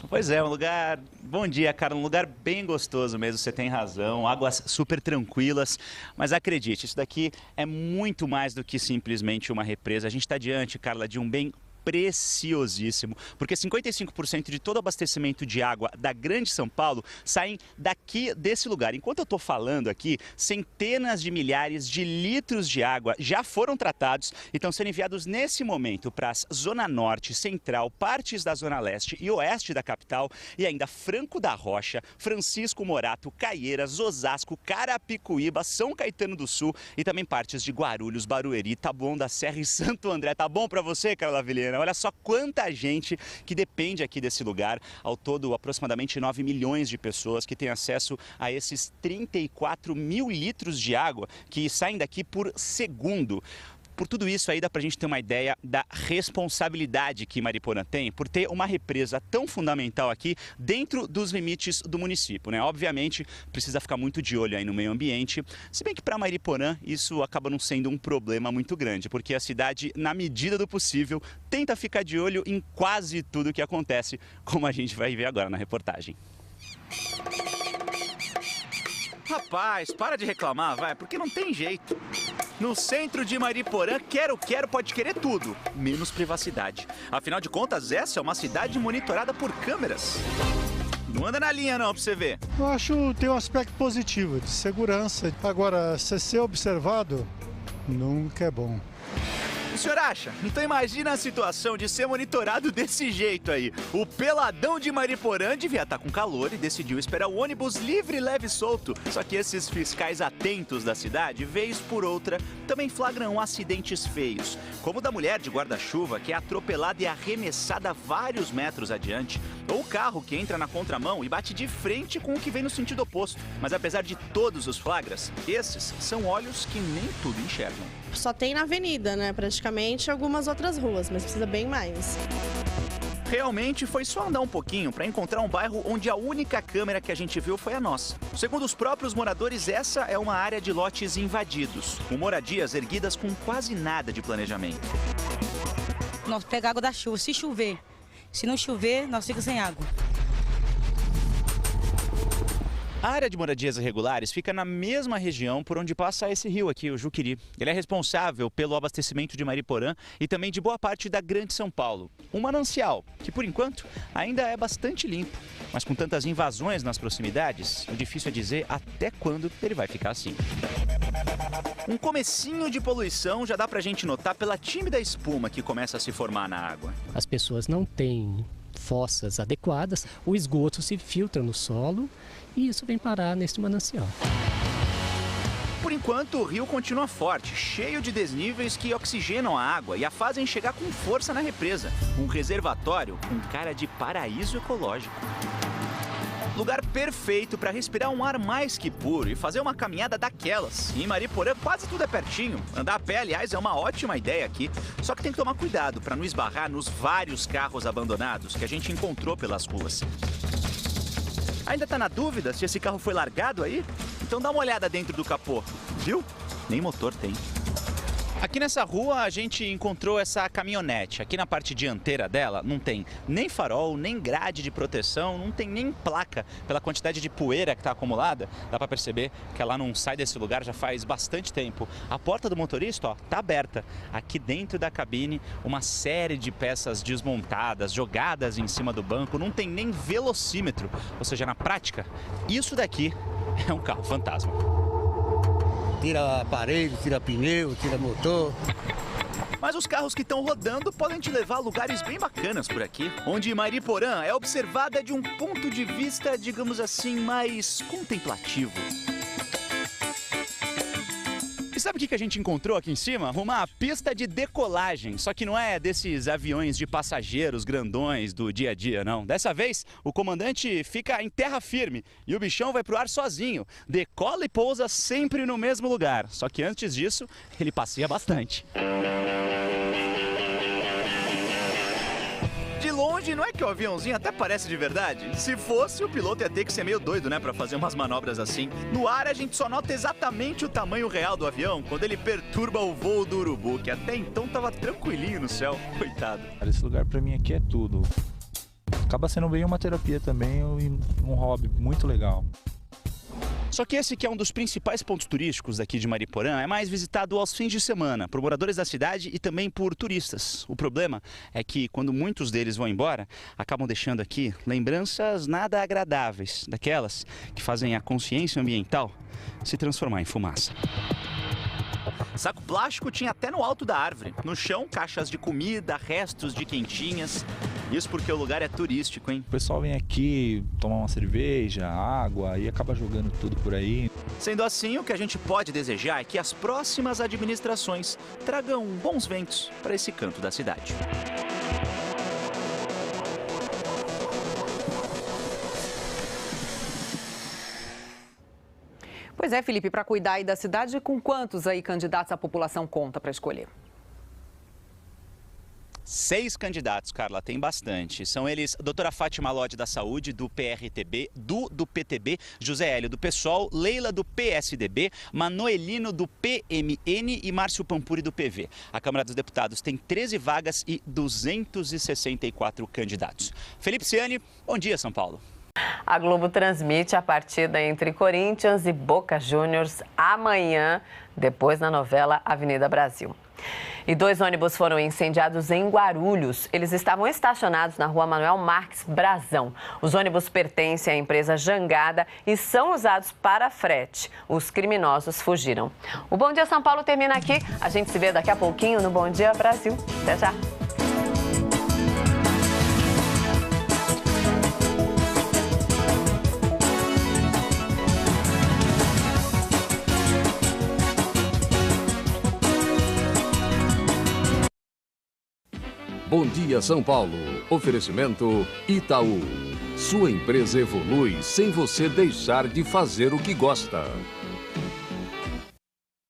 Pois é, um lugar... Bom dia, cara, um lugar bem gostoso mesmo, você tem razão, águas super tranquilas, mas acredite, isso daqui é muito mais do que simplesmente uma represa. A gente está diante, Carla, de um bem preciosíssimo, porque 55% de todo o abastecimento de água da Grande São Paulo saem daqui desse lugar. Enquanto eu estou falando aqui, centenas de milhares de litros de água já foram tratados e estão sendo enviados nesse momento para a Zona Norte, Central, partes da Zona Leste e Oeste da capital e ainda Franco da Rocha, Francisco Morato, Caieiras, Osasco, Carapicuíba, São Caetano do Sul e também partes de Guarulhos, Barueri, Taboão da Serra e Santo André. Tá bom para você, Carla Vilhena? Olha só quanta gente que depende aqui desse lugar. Ao todo, aproximadamente 9 milhões de pessoas que têm acesso a esses 34 mil litros de água que saem daqui por segundo. Por tudo isso aí dá pra gente ter uma ideia da responsabilidade que Mairiporã tem por ter uma represa tão fundamental aqui dentro dos limites do município, né? Obviamente precisa ficar muito de olho aí no meio ambiente, se bem que para Mairiporã isso acaba não sendo um problema muito grande, porque a cidade, na medida do possível, tenta ficar de olho em quase tudo que acontece, como a gente vai ver agora na reportagem. Rapaz, para de reclamar, vai, porque não tem jeito. No centro de Mairiporã, quero pode querer tudo, menos privacidade. Afinal de contas, essa é uma cidade monitorada por câmeras. Não anda na linha não, pra você ver. Eu acho que tem um aspecto positivo, de segurança. Agora, ser observado nunca é bom. O senhor acha? Então imagina a situação de ser monitorado desse jeito aí. O peladão de Mairiporã devia estar com calor e decidiu esperar o ônibus livre, leve e solto. Só que esses fiscais atentos da cidade, vez por outra, também flagram acidentes feios. Como o da mulher de guarda-chuva que é atropelada e arremessada vários metros adiante. Ou o carro que entra na contramão e bate de frente com o que vem no sentido oposto. Mas apesar de todos os flagras, esses são olhos que nem tudo enxergam. Só tem na avenida, né? Praticamente algumas outras ruas, mas precisa bem mais. Realmente foi só andar um pouquinho para encontrar um bairro onde a única câmera que a gente viu foi a nossa. Segundo os próprios moradores, essa é uma área de lotes invadidos, com moradias erguidas com quase nada de planejamento. Nós pegamos água da chuva, se chover. Se não chover, nós ficamos sem água. A área de moradias irregulares fica na mesma região por onde passa esse rio aqui, o Juqueri. Ele é responsável pelo abastecimento de Mairiporã e também de boa parte da Grande São Paulo. Um manancial que, por enquanto, ainda é bastante limpo. Mas com tantas invasões nas proximidades, o difícil é dizer até quando ele vai ficar assim. Um comecinho de poluição já dá pra gente notar pela tímida espuma que começa a se formar na água. As pessoas não têm fossas adequadas, o esgoto se filtra no solo e isso vem parar neste manancial. Por enquanto, o rio continua forte, cheio de desníveis que oxigenam a água e a fazem chegar com força na represa. Um reservatório com cara de paraíso ecológico. Lugar perfeito para respirar um ar mais que puro e fazer uma caminhada daquelas. E em Mairiporã quase tudo é pertinho. Andar a pé, aliás, é uma ótima ideia aqui. Só que tem que tomar cuidado para não esbarrar nos vários carros abandonados que a gente encontrou pelas ruas. Ainda tá na dúvida se esse carro foi largado aí? Então dá uma olhada dentro do capô, viu? Nem motor tem. Aqui nessa rua a gente encontrou essa caminhonete. Aqui na parte dianteira dela não tem nem farol, nem grade de proteção, não tem nem placa. Pela quantidade de poeira que está acumulada, dá para perceber que ela não sai desse lugar já faz bastante tempo. A porta do motorista, ó, tá aberta. Aqui dentro da cabine, uma série de peças desmontadas, jogadas em cima do banco. Não tem nem velocímetro. Ou seja, na prática, isso daqui é um carro fantasma. tira aparelho, tira pneu, tira motor. Mas os carros que estão rodando podem te levar a lugares bem bacanas por aqui, onde Mariporã é observada de um ponto de vista, digamos assim, mais contemplativo. E sabe o que a gente encontrou aqui em cima? Uma pista de decolagem, só que não é desses aviões de passageiros grandões do dia a dia, não. Dessa vez, o comandante fica em terra firme e o bichão vai pro ar sozinho. Decola e pousa sempre no mesmo lugar, só que antes disso, ele passeia bastante. De longe, não é que o aviãozinho até parece de verdade? Se fosse, o piloto ia ter que ser meio doido, né, pra fazer umas manobras assim. No ar, a gente só nota exatamente o tamanho real do avião quando ele perturba o voo do urubu, que até então tava tranquilinho no céu. Coitado. Esse lugar pra mim aqui é tudo. Acaba sendo bem uma terapia também e um hobby muito legal. Só que esse que é um dos principais pontos turísticos daqui de Mariporã é mais visitado aos fins de semana, por moradores da cidade e também por turistas. O problema é que quando muitos deles vão embora, acabam deixando aqui lembranças nada agradáveis, daquelas que fazem a consciência ambiental se transformar em fumaça. Saco plástico tinha até no alto da árvore. No chão, caixas de comida, restos de quentinhas. Isso porque o lugar é turístico, hein? O pessoal vem aqui tomar uma cerveja, água e acaba jogando tudo por aí. Sendo assim, o que a gente pode desejar é que as próximas administrações tragam bons ventos para esse canto da cidade. Pois é, Felipe, para cuidar aí da cidade, com quantos aí candidatos a população conta para escolher? 6 candidatos, Carla, tem bastante. São eles a doutora Fátima Lodi da Saúde, do PRTB, do PTB, José Hélio do PSOL, Leila do PSDB, Manoelino do PMN e Márcio Pampuri do PV. A Câmara dos Deputados tem 13 vagas e 264 candidatos. Felipe Ciani, bom dia, São Paulo. A Globo transmite a partida entre Corinthians e Boca Juniors amanhã, depois na novela Avenida Brasil. E 2 ônibus foram incendiados em Guarulhos. Eles estavam estacionados na rua Manuel Marques Brazão. Os ônibus pertencem à empresa Jangada e são usados para frete. Os criminosos fugiram. O Bom Dia São Paulo termina aqui. A gente se vê daqui a pouquinho no Bom Dia Brasil. Até já! Bom dia, São Paulo. Oferecimento Itaú. Sua empresa evolui sem você deixar de fazer o que gosta.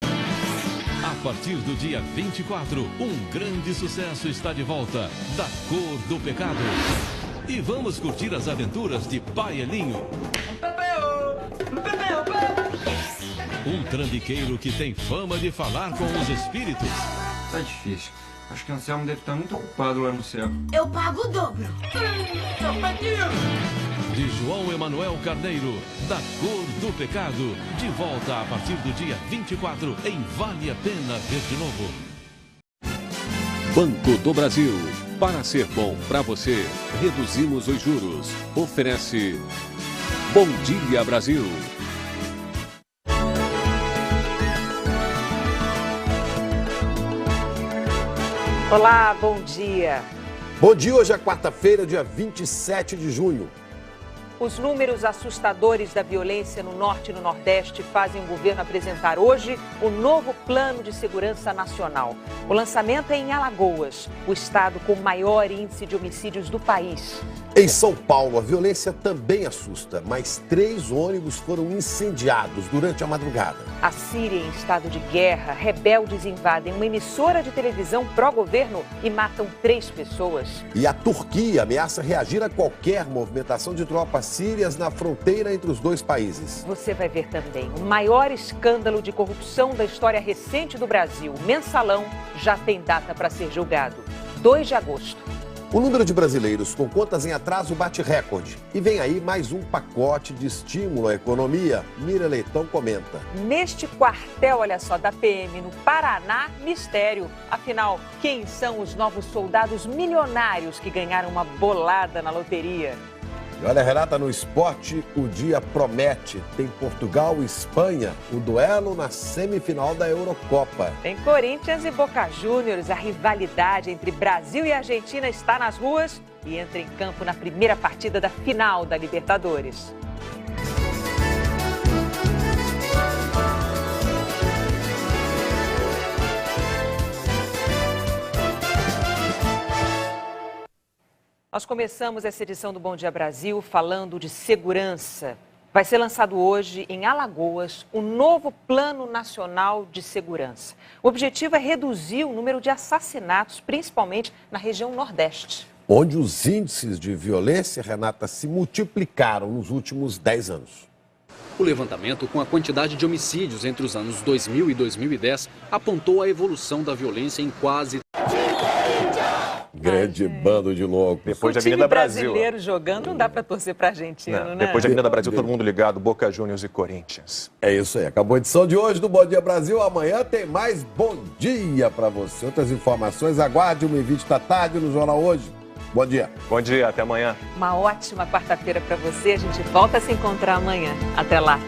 A partir do dia 24, um grande sucesso está de volta, Da Cor do Pecado. E vamos curtir as aventuras de Pai Elinho. Um trambiqueiro que tem fama de falar com os espíritos. Tá difícil. Acho que o Anselmo deve estar muito ocupado lá no céu. Eu pago o dobro. De João Emanuel Carneiro, Da Cor do Pecado. De volta a partir do dia 24 em Vale a Pena Ver de Novo. Banco do Brasil. Para ser bom para você, reduzimos os juros. Oferece Bom Dia Brasil. Olá, bom dia. Bom dia, hoje é quarta-feira, dia 27 de junho. Os números assustadores da violência no Norte e no Nordeste fazem o governo apresentar hoje o novo Plano de Segurança Nacional. O lançamento é em Alagoas, o estado com o maior índice de homicídios do país. Em São Paulo, a violência também assusta, mas 3 ônibus foram incendiados durante a madrugada. A Síria, em estado de guerra, rebeldes invadem uma emissora de televisão pró-governo e matam 3 pessoas. E a Turquia ameaça reagir a qualquer movimentação de tropas sírias na fronteira entre os 2 países. Você vai ver também o maior escândalo de corrupção da história recente do Brasil. O Mensalão já tem data para ser julgado, 2 de agosto. O número de brasileiros com contas em atraso bate recorde. E vem aí mais um pacote de estímulo à economia. Mira Leitão comenta. Neste quartel, olha só, da PM no Paraná, mistério. Afinal, quem são os novos soldados milionários que ganharam uma bolada na loteria? E olha, Renata, no esporte o dia promete. Tem Portugal e Espanha, o duelo na semifinal da Eurocopa. Tem Corinthians e Boca Juniors. A rivalidade entre Brasil e Argentina está nas ruas e entra em campo na primeira partida da final da Libertadores. Nós começamos essa edição do Bom Dia Brasil falando de segurança. Vai ser lançado hoje, em Alagoas, o novo Plano Nacional de Segurança. O objetivo é reduzir o número de assassinatos, principalmente na região Nordeste. Onde os índices de violência, Renata, se multiplicaram nos últimos 10 anos. O levantamento com a quantidade de homicídios entre os anos 2000 e 2010 apontou a evolução da violência em quase... Grande bando de loucos. Depois da Avenida Brasil. Brasileiro jogando, não dá para torcer para Argentina, né? Depois da Avenida Brasil, todo mundo ligado, Boca Juniors e Corinthians. É isso aí. Acabou a edição de hoje do Bom Dia Brasil. Amanhã tem mais Bom Dia para você. Outras informações, aguarde 1h20 da tarde no Jornal Hoje. Bom dia. Bom dia, até amanhã. Uma ótima quarta-feira para você. A gente volta a se encontrar amanhã. Até lá.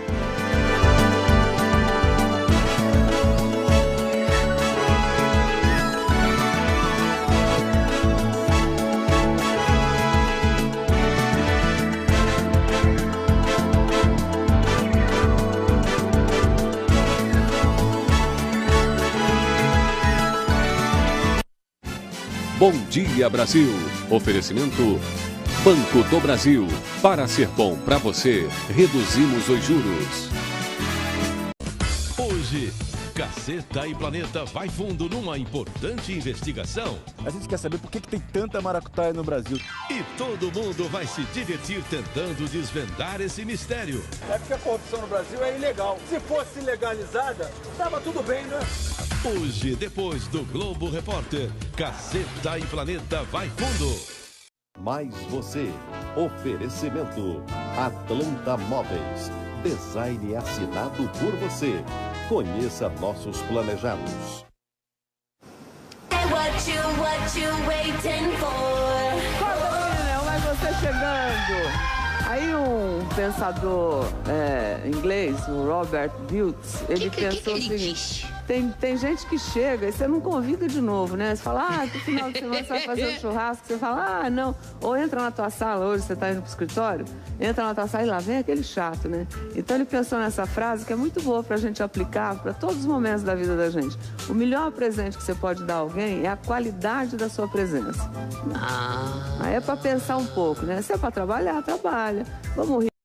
Bom Dia Brasil. Oferecimento Banco do Brasil. Para ser bom para você, reduzimos os juros. Hoje, Caceta e Planeta vai fundo numa importante investigação. A gente quer saber por que tem tanta maracutaia no Brasil. E todo mundo vai se divertir tentando desvendar esse mistério. É porque a corrupção no Brasil é ilegal. Se fosse legalizada, tava tudo bem, né? Hoje, depois do Globo Repórter, Caceta e Planeta vai fundo. Mais você. Oferecimento. Atlanta Móveis. Design assinado por você. Conheça nossos planejados. Mas você chegando. Aí um pensador inglês, o Robert Dilts, ele pensou o seguinte: tem gente que chega e você não convida de novo, né? Você fala, que final de semana você vai fazer um churrasco? Você fala, não. Ou entra na tua sala, hoje você está indo pro escritório, entra na tua sala e lá vem aquele chato, né? Então ele pensou nessa frase que é muito boa pra gente aplicar para todos os momentos da vida da gente. O melhor presente que você pode dar a alguém é a qualidade da sua presença. Aí é pra pensar um pouco, né? Se é pra trabalhar, trabalha. Vamos rir.